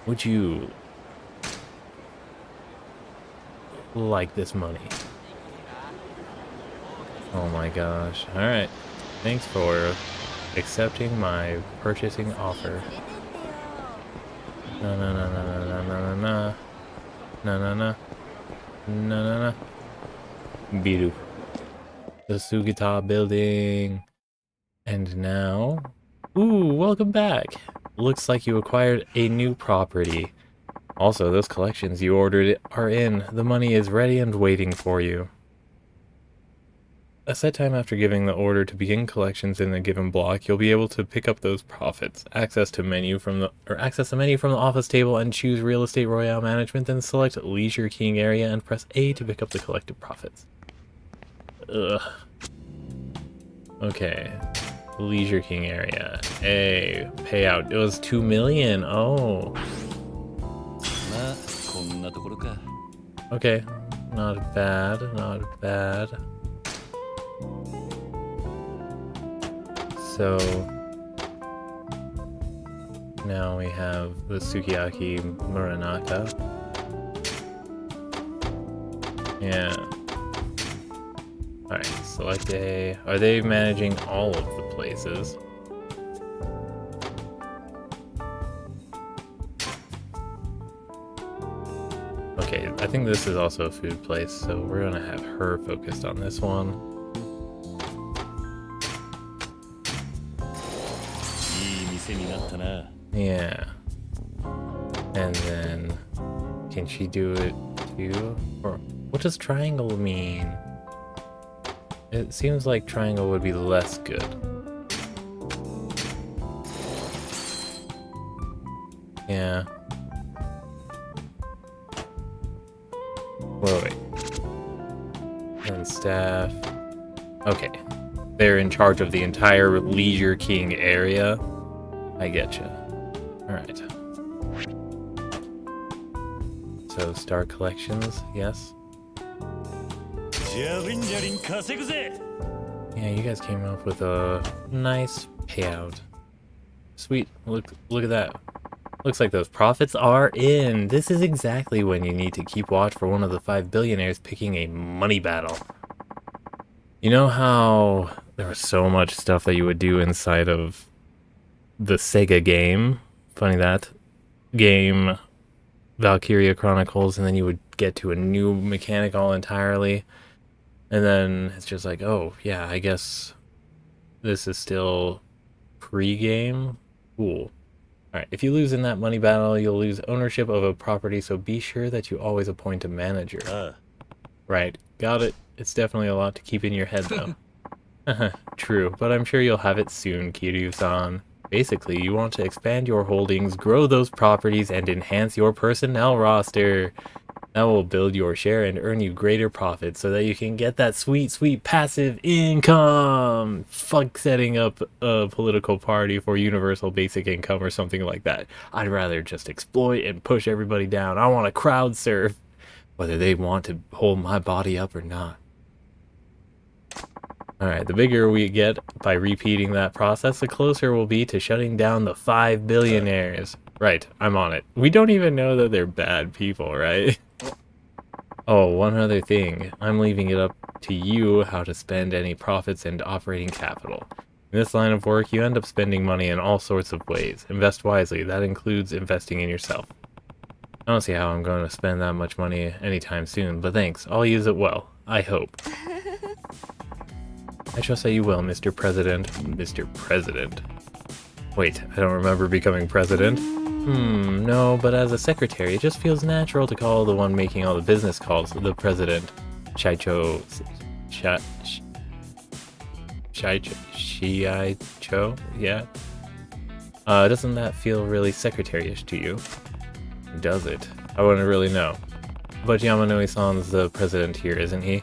Would you like this money? Oh my gosh. Alright. Thanks for accepting my purchasing offer. No, no, no, no, no, no, no, no. No, no, no. No, no, no. Biru. The Sugita building. And now... Ooh, welcome back. Looks like you acquired a new property. Also, those collections you ordered are in. The money is ready and waiting for you. A set time after giving the order to begin collections in a given block, you'll be able to pick up those profits. Access the menu from the office table and choose Real Estate Royale Management, then select Leisure King area and press A to pick up the collected profits. Ugh. Okay. Leisure King area. A payout. It was 2 million. Oh. Okay. Not bad. Not bad. So now we have the Sukiyaki Muranaka. Yeah. Alright, select A. Are they managing all of the places? think this is also a food place, so we're gonna have her focused on this one. Yeah. And then, can she do it too? Or what does triangle mean? It seems like triangle would be less good. Yeah. Wait. And staff. Okay. They're in charge of the entire Leisure King area. I getcha. Alright. So, star collections, yes. Yeah, you guys came up with a nice payout. Sweet. Look at that. Looks like those profits are in. This is exactly when you need to keep watch for one of the 5 billionaires picking a money battle. You know how there was so much stuff that you would do inside of the Sega game? Funny that. Game, Valkyria Chronicles, and then you would get to a new mechanic all entirely. And then it's just like, oh, yeah, I guess this is still pre-game? Cool. Alright, if you lose in that money battle, you'll lose ownership of a property, so be sure that you always appoint a manager. Right, got it. It's definitely a lot to keep in your head, though. True, but I'm sure you'll have it soon, Kiryu-san. Basically, you want to expand your holdings, grow those properties, and enhance your personnel roster. That will build your share and earn you greater profits so that you can get that sweet, sweet passive income. Fuck setting up a political party for universal basic income or something like that. I'd rather just exploit and push everybody down. I want to crowd surf, whether they want to hold my body up or not. Alright, the bigger we get by repeating that process, the closer we'll be to shutting down the 5 billionaires. Right, I'm on it. We don't even know that they're bad people, right? Oh, one other thing. I'm leaving it up to you how to spend any profits and operating capital. In this line of work, you end up spending money in all sorts of ways. Invest wisely. That includes investing in yourself. I don't see how I'm going to spend that much money anytime soon, but thanks. I'll use it well. I hope. I trust that you will, Mr. President. Mr. President. Wait, I don't remember becoming president. No, but as a secretary, it just feels natural to call the one making all the business calls the president. Shicho... Shicho? Yeah? Doesn't that feel really secretary-ish to you? Does it? I wouldn't really know. But Yamanoi-san's the president here, isn't he?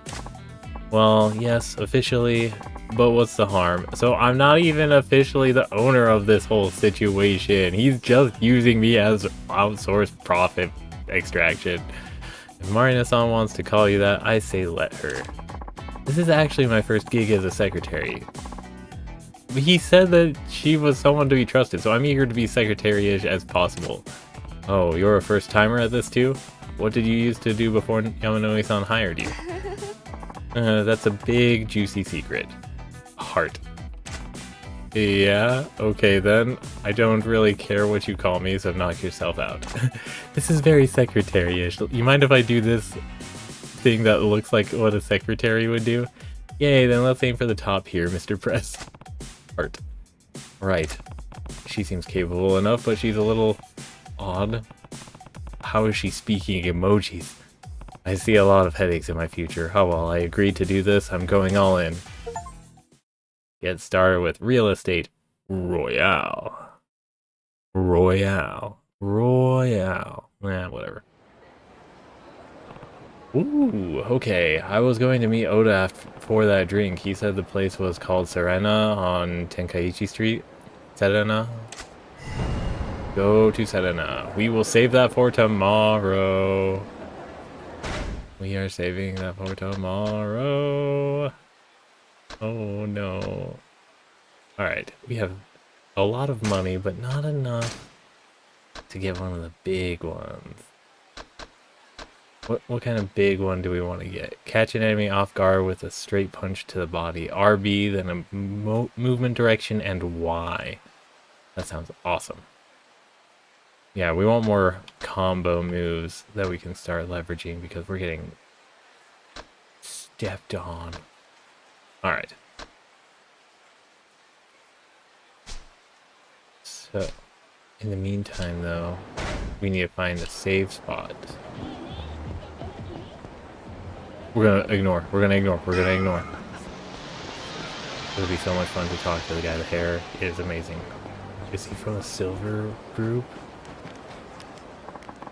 Well, yes, officially, but what's the harm? So I'm not even officially the owner of this whole situation. He's just using me as outsourced profit extraction. If Marina-san wants to call you that, I say let her. This is actually my first gig as a secretary. He said that she was someone to be trusted, so I'm eager to be secretary-ish as possible. Oh, you're a first-timer at this too? What did you used to do before Yamanoi-san hired you? That's a big, juicy secret. Heart. Yeah, okay then. I don't really care what you call me, so knock yourself out. This is very secretary-ish. You mind if I do this thing that looks like what a secretary would do? Yay, then let's aim for the top here, Mr. Press. Heart. Right. She seems capable enough, but she's a little odd. How is she speaking emojis? I see a lot of headaches in my future. Oh well, I agreed to do this. I'm going all in. Get started with real estate. Royale. Royale. Royale. Whatever. Ooh, okay. I was going to meet Oda for that drink. He said the place was called Serena on Tenkaichi Street. Serena. Go to Serena. We will save that for tomorrow. We are saving that for tomorrow. Oh no. Alright, we have a lot of money, but not enough to get one of the big ones. What kind of big one do we want to get? Catch an enemy off guard with a straight punch to the body. RB, then a movement direction, and Y. That sounds awesome. Yeah, we want more combo moves that we can start leveraging because we're getting stepped on. Alright. So, in the meantime, though, we need to find a save spot. We're gonna ignore. It'll be so much fun to talk to the guy. The hair is amazing. Is he from the silver group?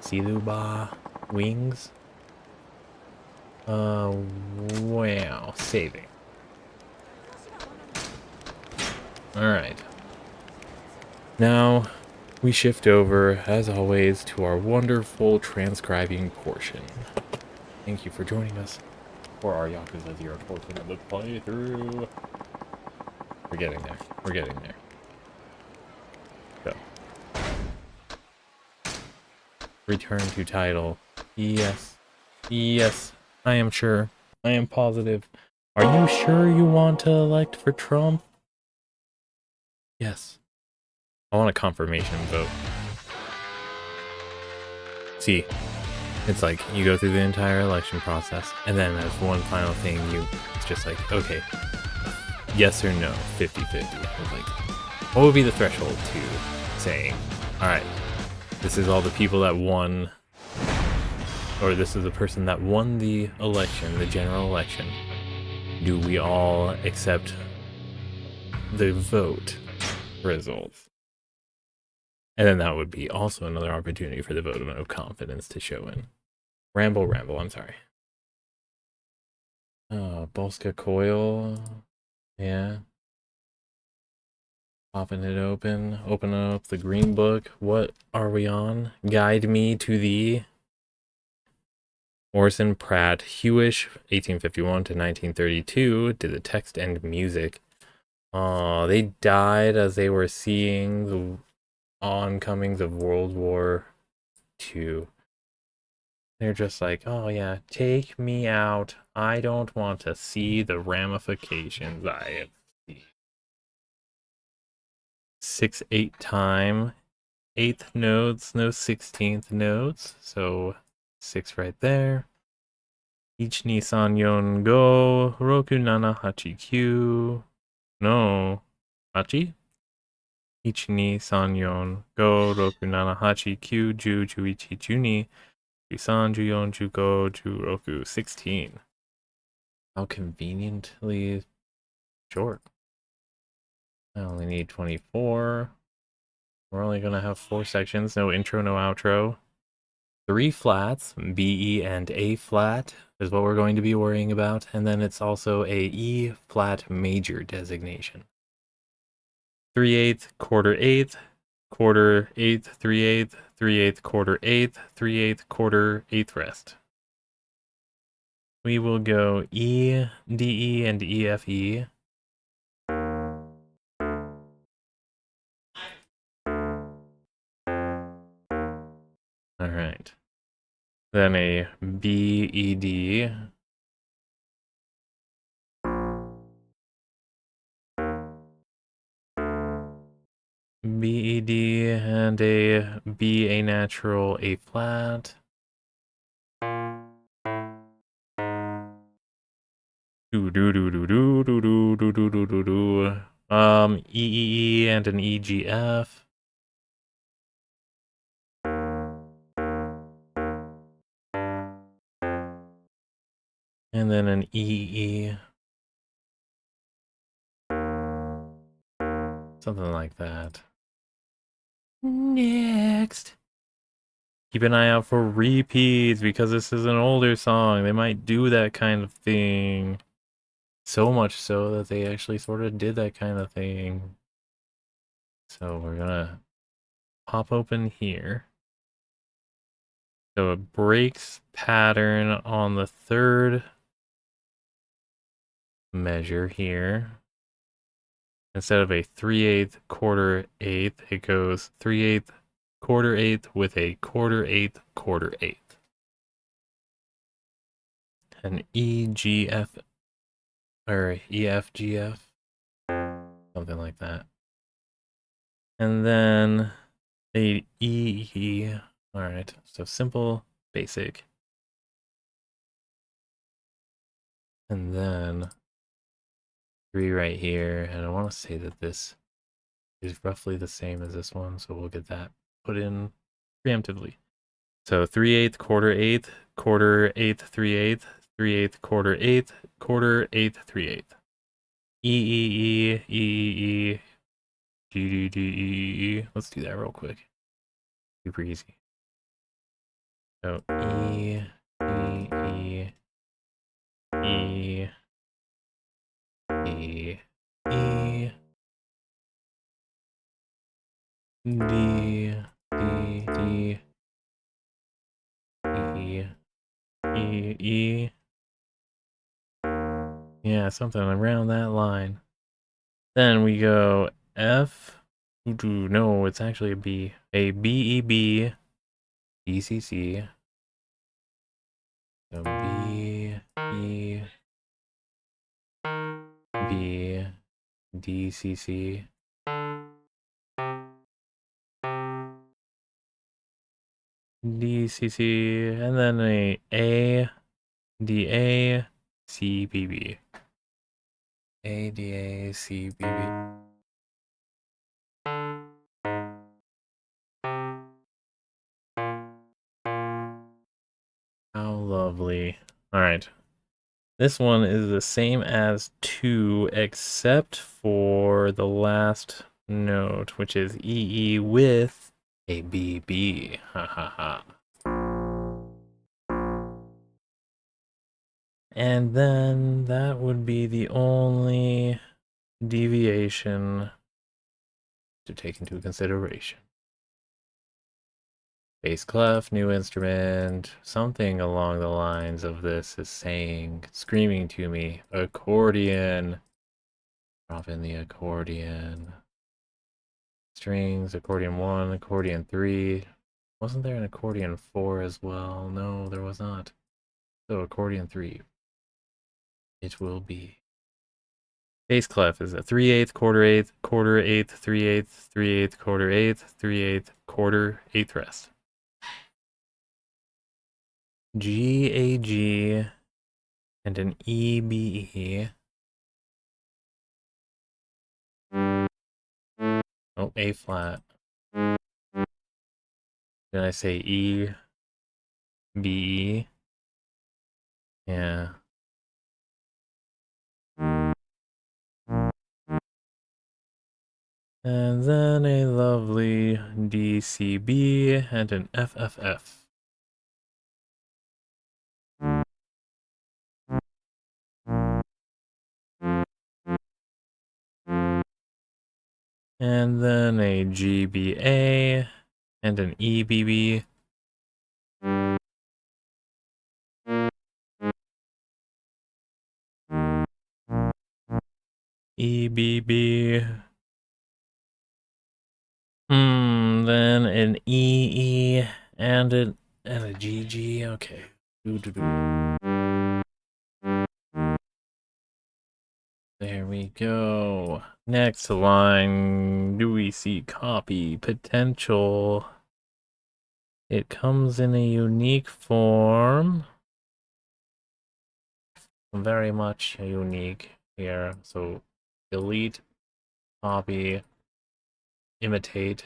Siluba wings? Wow. Saving. Alright. Now, we shift over, as always, to our wonderful transcribing portion. Thank you for joining us for our Yakuza 0 portion of the playthrough. We're getting there. So. Return to title. Yes. Yes. I am sure. I am positive. Are you sure you want to elect for Trump? Yes. I want a confirmation vote. See, it's like you go through the entire election process, and then as one final thing, it's just like, okay, yes or no, 50-50. Like, what would be the threshold to saying, all right, this is all the people that won, or this is the person that won the election, the general election. Do we all accept the vote results? And then that would be also another opportunity for the vote of no confidence to show in. Ramble, I'm sorry. Oh, Bolska coil. Yeah. Popping it open. Open up the green book. What are we on? Guide me to the Orson Pratt Hewish, 1851 to 1932, did the text and music. Oh, they died as they were seeing the oncomings of World War II. They're just like, oh yeah, take me out. I don't want to see the ramifications I have seen. 6/8 time. 8th nodes, no 16th nodes. So 6 right there. Each Nissan Yon Go, Roku Nana Hachi Q. No. Hachi? Each Nissan Yon Go, Roku Nana Hachi Q, Ju, Juichi Juni. Jusan, Juyon, Jugo, Juroku, 16. How conveniently short. I only need 24. We're only going to have 4 sections. No intro, no outro. 3 flats, B, E, and A flat is what we're going to be worrying about. And then it's also a E flat major designation. 3/8, quarter 8th, quarter 8th, 3/8, 3/8, quarter 8th, 3/8, quarter 8th rest. We will go E, D, E, and E, F, E. All right. Then a B, E, D. B, E, D, and a B, A natural, A flat. E, E, E, and an E, G, F. And then an E, E. Something like that. Next. Keep an eye out for repeats because this is an older song. They might do that kind of thing. So much so that they actually sort of did that kind of thing. So we're gonna pop open here. So it breaks pattern on the 3rd measure here. Instead of a 3/8 quarter 8th, it goes 3/8 quarter 8th with a quarter 8th quarter 8th. An E, G, F, or E, F, G, F. Something like that. And then A E E. All right, so simple, basic, and then 3 right here. And I want to say that this is roughly the same as this one, so we'll get that put in preemptively. So 3/8, quarter eighth, quarter eighth, 3/8, 3/8, quarter eighth, quarter eighth, 3/8. E E E E E E D D D E E. Let's do that real quick. Super easy. So E E E E E E D D D E E E. Yeah, something around that line. Then we go F. No, it's actually a B. A B E B D C C. So B E B D C C. D C C, and then A D A C B B. A D A C B B. How lovely. All right. This one is the same as 2, except for the last note, which is EE with a BB. Ha ha ha. And then that would be the only deviation to take into consideration. Bass clef, new instrument, something along the lines of this is saying, screaming to me, accordion. Drop in the accordion. Strings, accordion 1, accordion 3. Wasn't there an accordion 4 as well? No, there was not. So accordion 3. It will be. Bass clef is a 3/8, quarter eighth, quarter eighth, 3/8, 3/8, quarter eighth, 3/8, quarter eighth rest. G A G and an E B E. Oh, A flat. Did I say E B E? Yeah. And then a lovely DCB and an FFF. And then a GBA and an EBB. EBB. Then an EE and a GG. Okay. There we go. Next line, do we see copy potential? It comes in a unique form. Very much unique here. So delete, copy, imitate.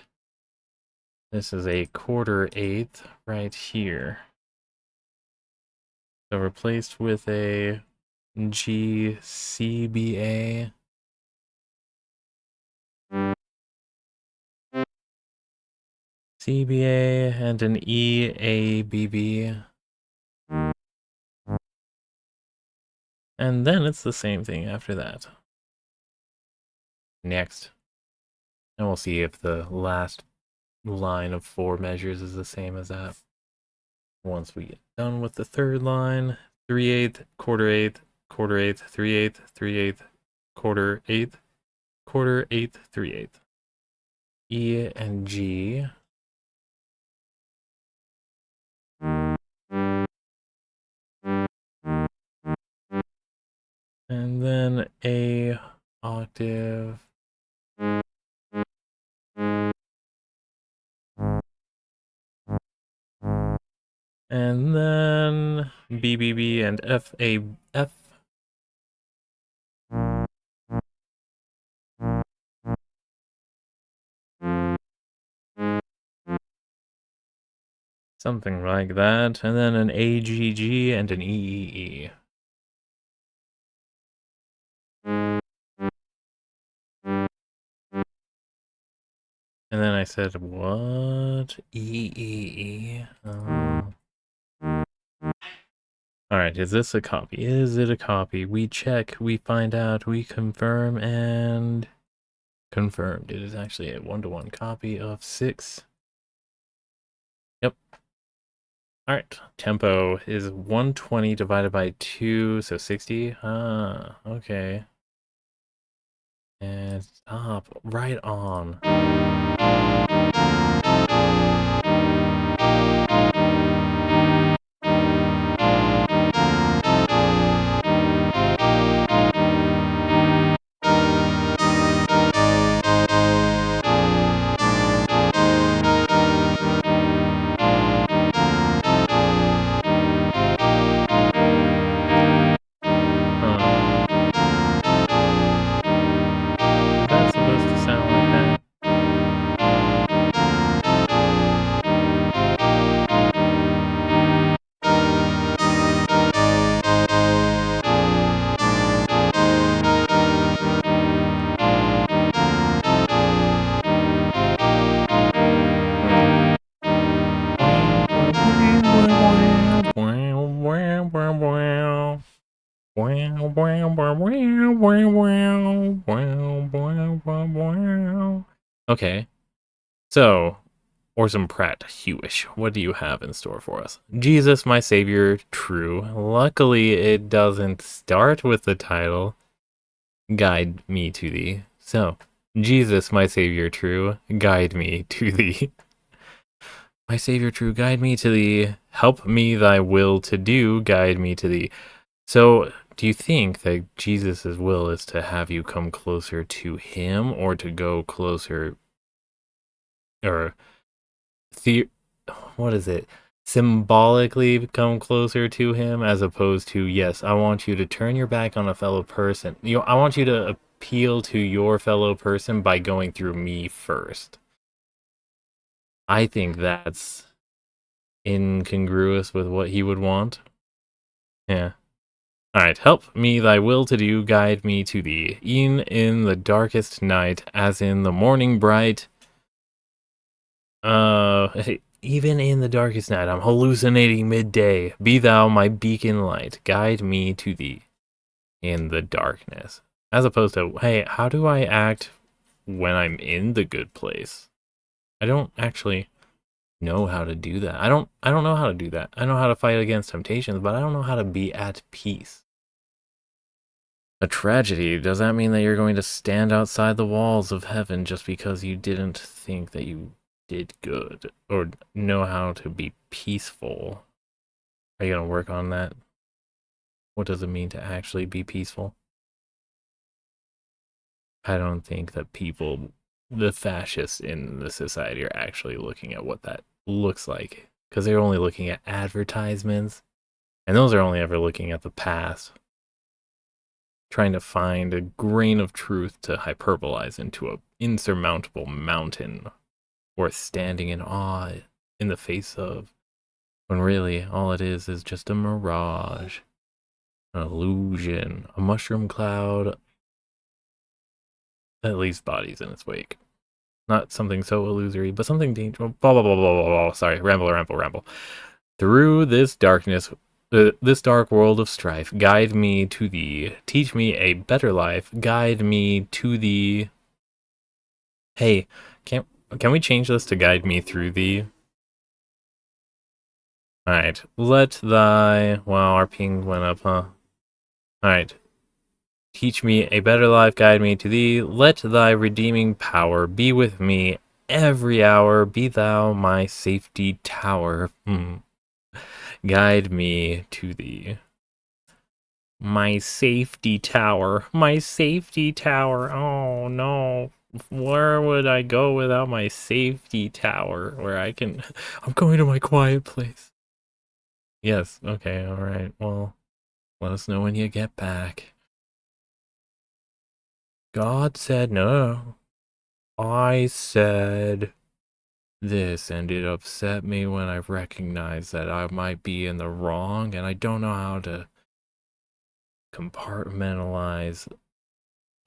This is a quarter eighth right here. So replaced with a GCBA. CBA and an EABB. And then it's the same thing after that. Next. And we'll see if the last line of 4 measures is the same as that. Once we get done with the third line, 3/8, quarter eighth, quarter eighth, 3/8, 3/8, quarter eighth, quarter eighth, 3/8. E and G. And then A octave. And then BBB and FAF. Something like that. And then an AGG and an EEE. And then I said, what? EEE? Alright, is this a copy? Is it a copy? We check, we find out, we confirm, and... confirmed. It is actually a 1-to-1 copy of 6. Yep. Alright, tempo is 120 divided by 2, so 60. Ah, okay. And stop. Right on. That's supposed to sound like that. Okay, so Orson Pratt Hewish, what do you have in store for us? Jesus, my savior, true. Luckily, it doesn't start with the title, guide me to thee. So, Jesus, my savior, true, guide me to thee. My savior, true, guide me to thee. Help me thy will to do, guide me to thee. So, do you think that Jesus' will is to have you come closer to him, or to go closer, or what is it? Symbolically come closer to him, as opposed to, yes, I want you to turn your back on a fellow person. I want you to appeal to your fellow person by going through me first. I think that's incongruous with what he would want. Yeah. Alright, help me thy will to do, guide me to thee. E'en in the darkest night, as in the morning bright. Even in the darkest night, I'm hallucinating midday. Be thou my beacon light, guide me to thee in the darkness. As opposed to, hey, how do I act when I'm in the good place? I don't actually know how to do that. I don't know how to do that. I know how to fight against temptations, but I don't know how to be at peace. A tragedy, does that mean that you're going to stand outside the walls of heaven just because you didn't think that you did good, or know how to be peaceful? Are you going to work on that? What does it mean to actually be peaceful? I don't think that people, the fascists in the society, are actually looking at what that looks like, because they're only looking at advertisements, and those are only ever looking at the past, trying to find a grain of truth to hyperbolize into an insurmountable mountain worth standing in awe in the face of, when really all it is just a mirage, an illusion, a mushroom cloud that leaves bodies in its wake. Not something so illusory, but something dangerous. Blah, blah, blah, blah, blah, blah. Sorry, ramble. Through this darkness, this dark world of strife, guide me to thee. Teach me a better life. Guide me to thee. Hey, can we change this to guide me through thee? Alright, let thy... Wow, our ping went up, huh? Alright. Teach me a better life, guide me to thee. Let thy redeeming power be with me every hour. Be thou my safety tower. Guide me to thee. My safety tower. My safety tower. Oh, no. Where would I go without my safety tower? Where I can... I'm going to my quiet place. Yes, okay, alright. Well, let us know when you get back. God said no. I said this, and it upset me when I recognized that I might be in the wrong, and I don't know how to compartmentalize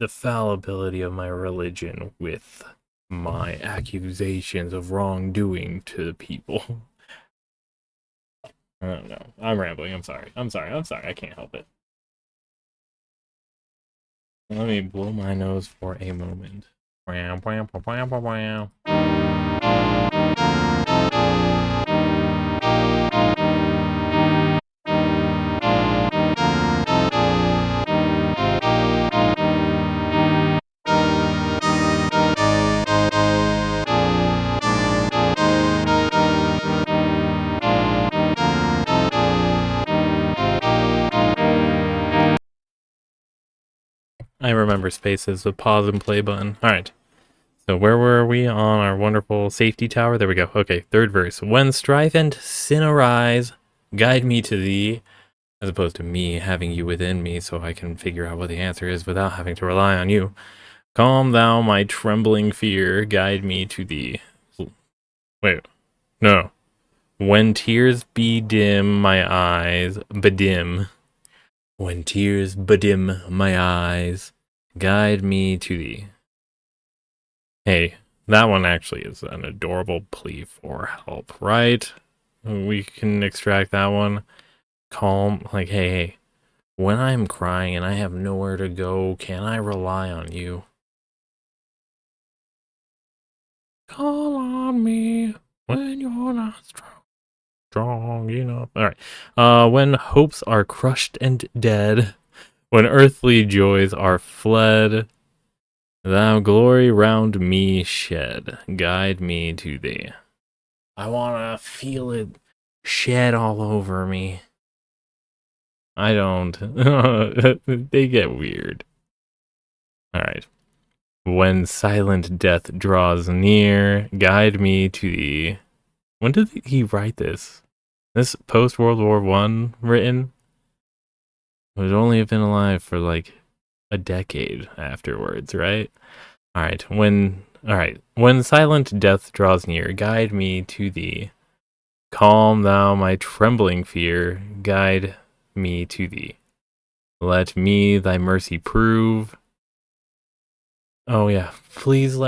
the fallibility of my religion with my accusations of wrongdoing to people. I don't know. I'm rambling. I'm sorry. I can't help it. Let me blow my nose for a moment. I remember spaces, the pause and play button. Alright. So where were we on our wonderful safety tower? There we go. Okay, third verse. When strife and sin arise, guide me to thee, as opposed to me having you within me so I can figure out what the answer is without having to rely on you. Calm thou my trembling fear, guide me to thee. Wait, no. When tears bedim my eyes, bedim. When tears bedim my eyes, guide me to thee. Hey, that one actually is an adorable plea for help, right? We can extract that one. Calm, like, hey, when I'm crying and I have nowhere to go, can I rely on you? Call on me when you're not strong enough. Alright. When hopes are crushed and dead, when earthly joys are fled, thou glory round me shed, guide me to thee. I wanna feel it shed all over me. I don't. They get weird. Alright. When silent death draws near, guide me to thee. When did he write this? This post World War I written? Would only have been alive for like a decade afterwards, right? Alright, when silent death draws near, guide me to thee. Calm thou my trembling fear, guide me to thee. Let me thy mercy prove. Oh yeah, please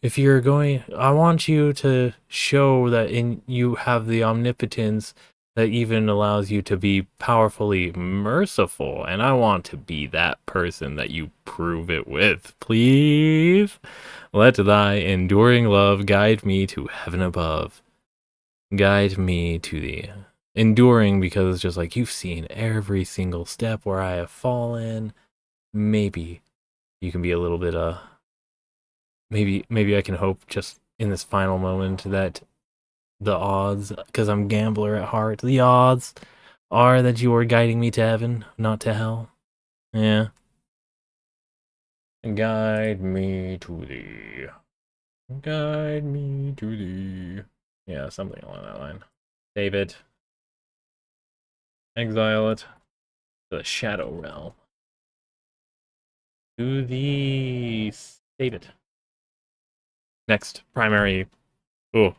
if you're going, I want you to show that you have the omnipotence that even allows you to be powerfully merciful, and I want to be that person that you prove it with. Please let thy enduring love guide me to heaven above. Guide me to thee. Enduring because it's just like you've seen every single step where I have fallen. Maybe you can be a little bit maybe I can hope just in this final moment that the odds, because I'm gambler at heart, the odds are that you are guiding me to heaven, not to hell. Yeah. Guide me to thee. Guide me to thee. Yeah, something along that line. Save it. Exile it. The Shadow Realm. To the save it. Next, primary. Oh,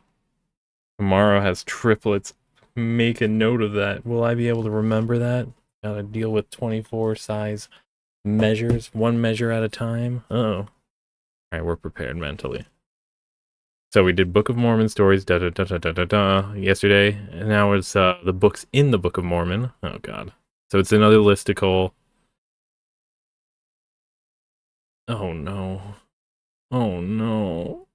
tomorrow has triplets. Make a note of that. Will I be able to remember that? Gotta deal with 24 size measures, one measure at a time. Oh. Alright, we're prepared mentally. So we did Book of Mormon stories, yesterday, and now it's the books in the Book of Mormon. Oh god. So it's another listicle. Oh no. Oh no.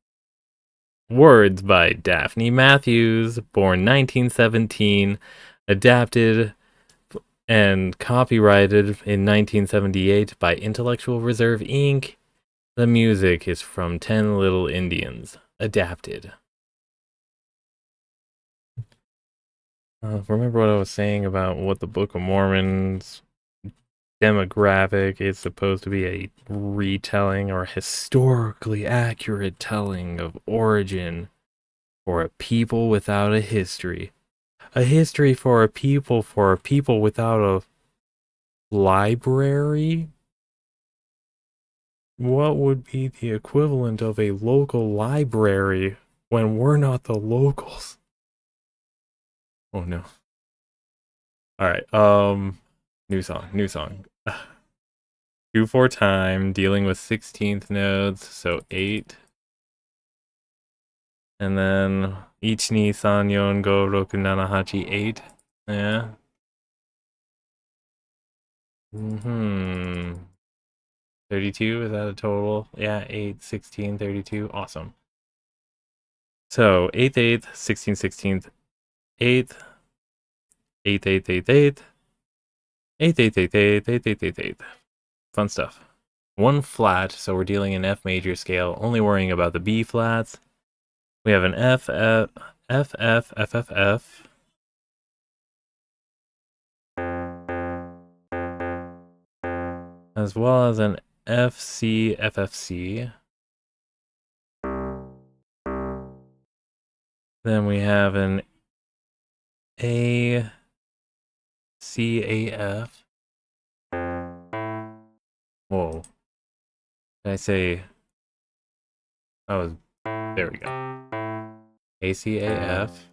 Words by Daphne Matthews, born 1917, adapted and copyrighted in 1978 by Intellectual Reserve Inc. The music is from 10 Little Indians, adapted. Remember what I was saying about what the Book of Mormon's demographic is supposed to be a retelling or historically accurate telling of origin for a people without a history. a history for a people without a library? What would be the equivalent of a local library when we're not the locals? Oh no. Alright, new song. 2/4 time, dealing with 16th nodes, so 8. And then, 1, 2, 3, 4, 5, 6, 7, 8. Yeah. 32, is that a total? Yeah, 8, 16, 32. Awesome. So, 8th, 8th, 16th, 16th, 8th, 8th, 8th, 8th, 8th, 8th, 8th, 8th, 8th, 8th, 8th, 8th, 8th. Fun stuff. 1 flat, so we're dealing in F major scale, only worrying about the B flats. We have an F, F, F, F, F, F, F. As well as an F, C, F, F, C. Then we have an A, C, A, F. Whoa. Did I say... Oh, there we go. A, C, A, F.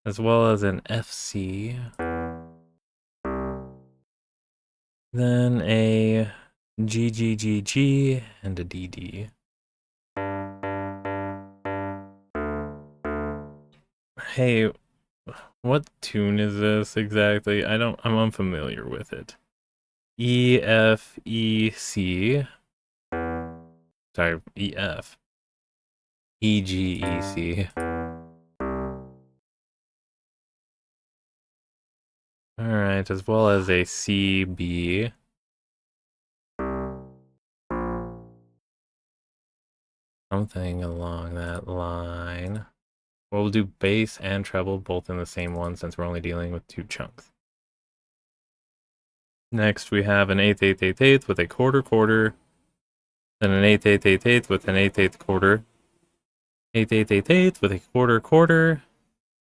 As well as an F, C. Then a G, G, G, G, and a D, D. Hey, what tune is this exactly? I'm unfamiliar with it. E, F, E, C. Sorry, E, F. E, G, E, C. Alright, as well as a C, B. Something along that line. Well, we'll do bass and treble both in the same one since we're only dealing with 2 chunks. Next, we have an 8th, 8th, 8th, 8th with a quarter, quarter. Then an 8th, 8th, 8th, 8th with an 8th, 8th quarter. 8th, 8th, 8th, 8th with a quarter, quarter.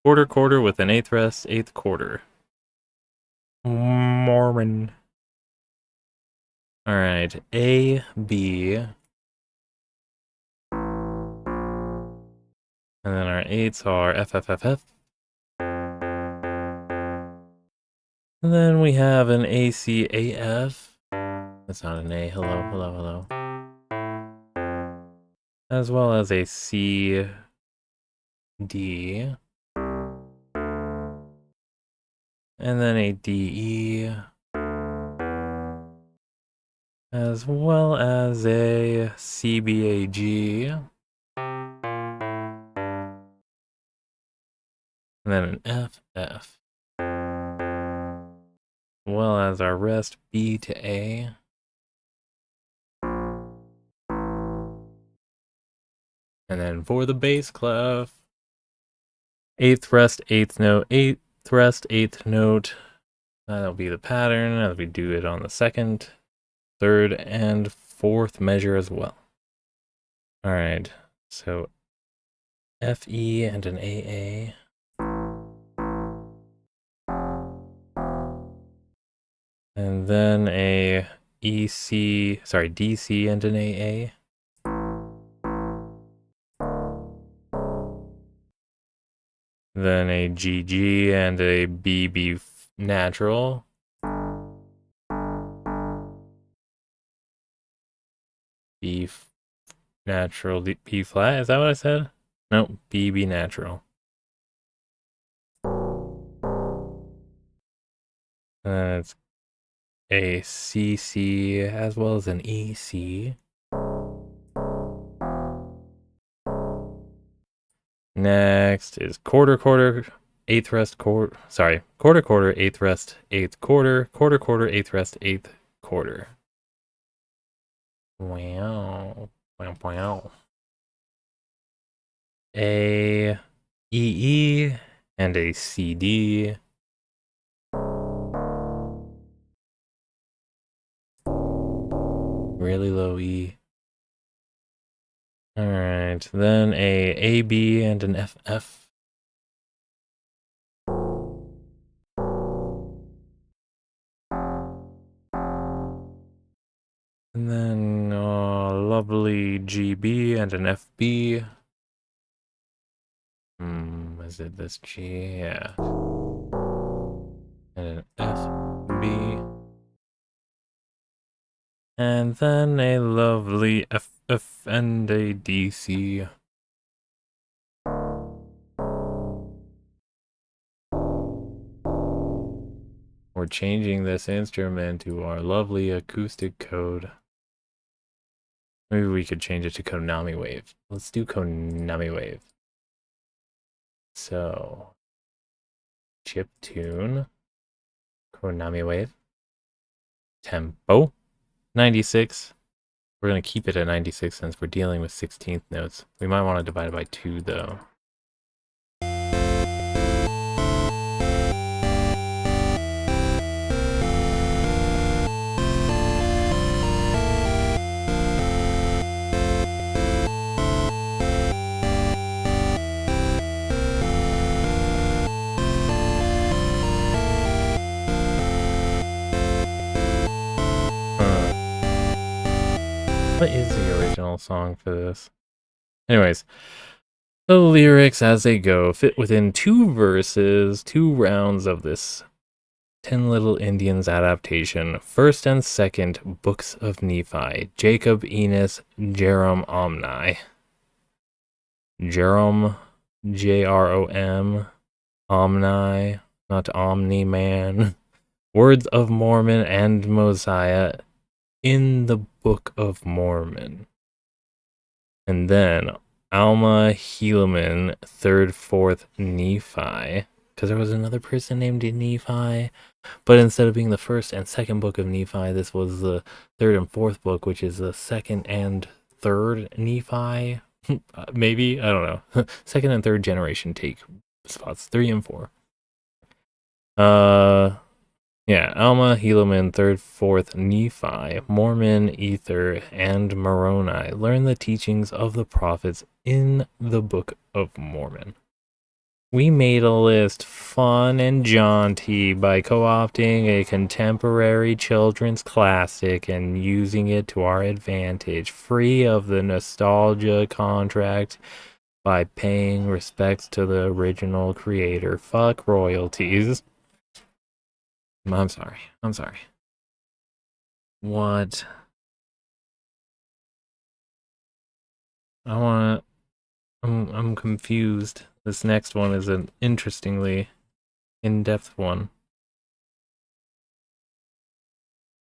Quarter, quarter with an 8th rest, 8th quarter. Mormon. Alright, A, B. And then our 8s are F, F, F, F. And then we have an A, C, A, F. That's not an A. Hello, hello, hello. As well as a C, D. And then a D, E. As well as a C, B, A, G. And then an F, F. As well as our rest B to A. And then for the bass clef, 8th rest, 8th note, 8th rest, 8th note. That'll be the pattern as we do it on the 2nd, 3rd, and 4th measure as well. Alright, so F, E, and an AA. And then a EC, sorry, DC and an AA. Then a GG and a BB natural. B natural, B flat, is that what I said? Nope, BB natural. It's a CC as well as an EC. Next is quarter, quarter, 8th rest, quarter, sorry, quarter, quarter, 8th rest, 8th quarter, quarter, quarter, 8th rest, 8th quarter. Wow, wow, wow. A EE and a CD. Really low E. Alright, then a AB and an FF. And lovely GB and an FB. Is it this G? Yeah. And an FB. And then a lovely FF and a DC. We're changing this instrument to our lovely acoustic code. Maybe we could change it to Konami Wave. Let's do Konami Wave. So, chip tune, Konami Wave, tempo, 96. We're going to keep it at 96 since we're dealing with 16th notes. We might want to divide it by 2 though. What is the original song for this? Anyways, the lyrics as they go fit within 2 verses, 2 rounds of this 10 Little Indians adaptation, 1st and 2nd books of Nephi, Jacob, Enos, Jerom, Omni. Jerom, J-R-O-M, Omni, not Omni-Man. Words of Mormon and Mosiah in the Book of Mormon. And then Alma, Helaman, 3rd, 4th, Nephi. Because there was another person named Nephi. But instead of being the 1st and 2nd book of Nephi, this was the 3rd and 4th book, which is the 2nd and 3rd Nephi. Maybe? I don't know. 2nd and 3rd generation take spots 3 and 4. Yeah, Alma, Helaman, 3rd, 4th, Nephi, Mormon, Ether, and Moroni learn the teachings of the prophets in the Book of Mormon. We made a list fun and jaunty by co-opting a contemporary children's classic and using it to our advantage, free of the nostalgia contract by paying respects to the original creator. Fuck royalties. I'm sorry. What? I'm confused. This next one is an interestingly in-depth one.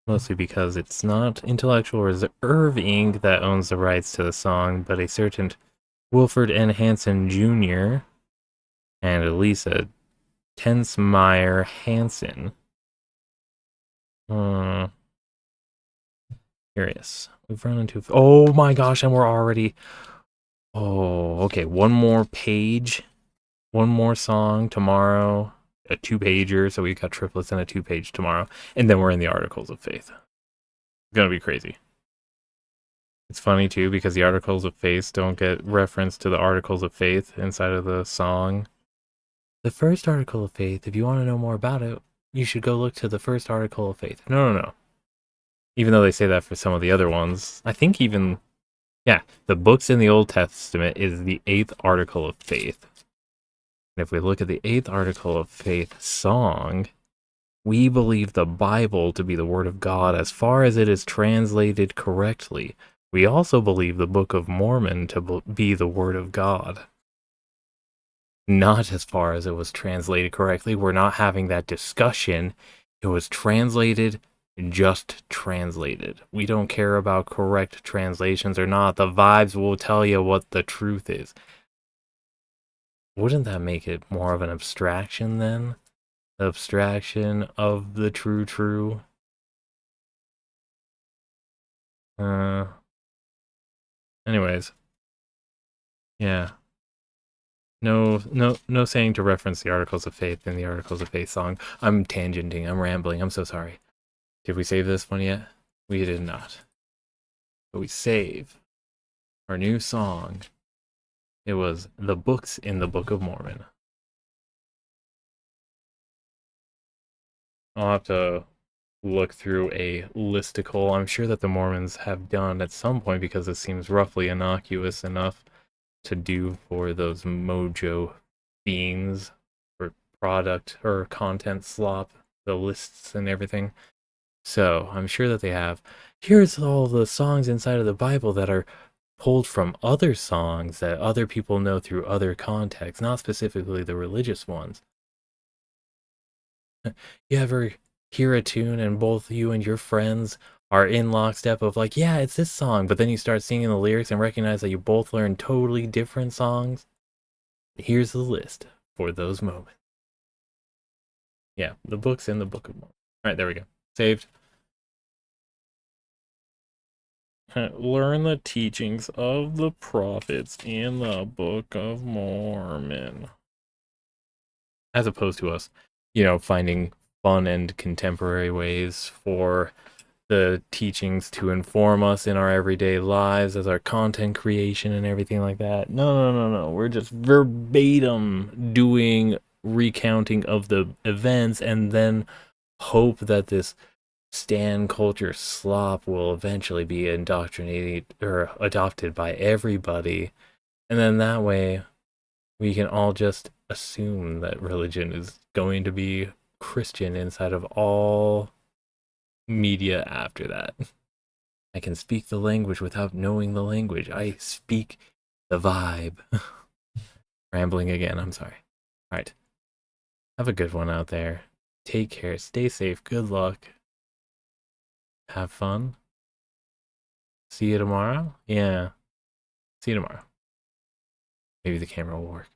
Mostly because it's not Intellectual Reserve Inc. that owns the rights to the song, but a certain Wilford N. Hansen Jr. and Elisa Tensmeyer Hansen. Curious. We've run into... Oh my gosh, and we're already... Oh, okay. One more page. One more song tomorrow. A 2-pager, so we've got triplets and a 2-page tomorrow. And then we're in the Articles of Faith. It's gonna be crazy. It's funny, too, because the Articles of Faith don't get reference to the Articles of Faith inside of the song. The first Article of Faith, if you want to know more about it, you should go look to the first Article of Faith. No. Even though they say that for some of the other ones. I think even... Yeah, the books in the Old Testament is the 8th Article of Faith. And if we look at the 8th Article of Faith song, we believe the Bible to be the Word of God as far as it is translated correctly. We also believe the Book of Mormon to be the Word of God. Not as far as it was translated correctly. We're not having that discussion. It was translated, just translated. We don't care about correct translations or not. The vibes will tell you what the truth is. Wouldn't that make it more of an abstraction then? Abstraction of the true. Anyways. Yeah. No saying to reference the Articles of Faith in the Articles of Faith song. I'm tangenting, I'm rambling, I'm so sorry. Did we save this one yet? We did not. But we save our new song. It was the books in the Book of Mormon. I'll have to look through a listicle. I'm sure that the Mormons have done at some point because it seems roughly innocuous enough to do for those mojo beans or product or content slop, the lists and everything. So I'm sure that they have. Here's all the songs inside of the Bible that are pulled from other songs that other people know through other contexts, not specifically the religious ones. You ever hear a tune and both you and your friends are in lockstep of like, yeah, it's this song, but then you start singing the lyrics and recognize that you both learned totally different songs? Here's the list for those moments. Yeah, the book's in the Book of Mormon. All right, there we go. Saved. Learn the teachings of the prophets in the Book of Mormon. As opposed to us, finding fun and contemporary ways for the teachings to inform us in our everyday lives as our content creation and everything like that. No. We're just verbatim doing recounting of the events and then hope that this stan culture slop will eventually be indoctrinated or adopted by everybody. And then that way we can all just assume that religion is going to be Christian inside of all media after that. I can speak the language without knowing the language. I speak the vibe. Rambling again, I'm sorry. All right. Have a good one out there. Take care. Stay safe. Good luck. Have fun. See you tomorrow? Yeah. See you tomorrow. Maybe the camera will work.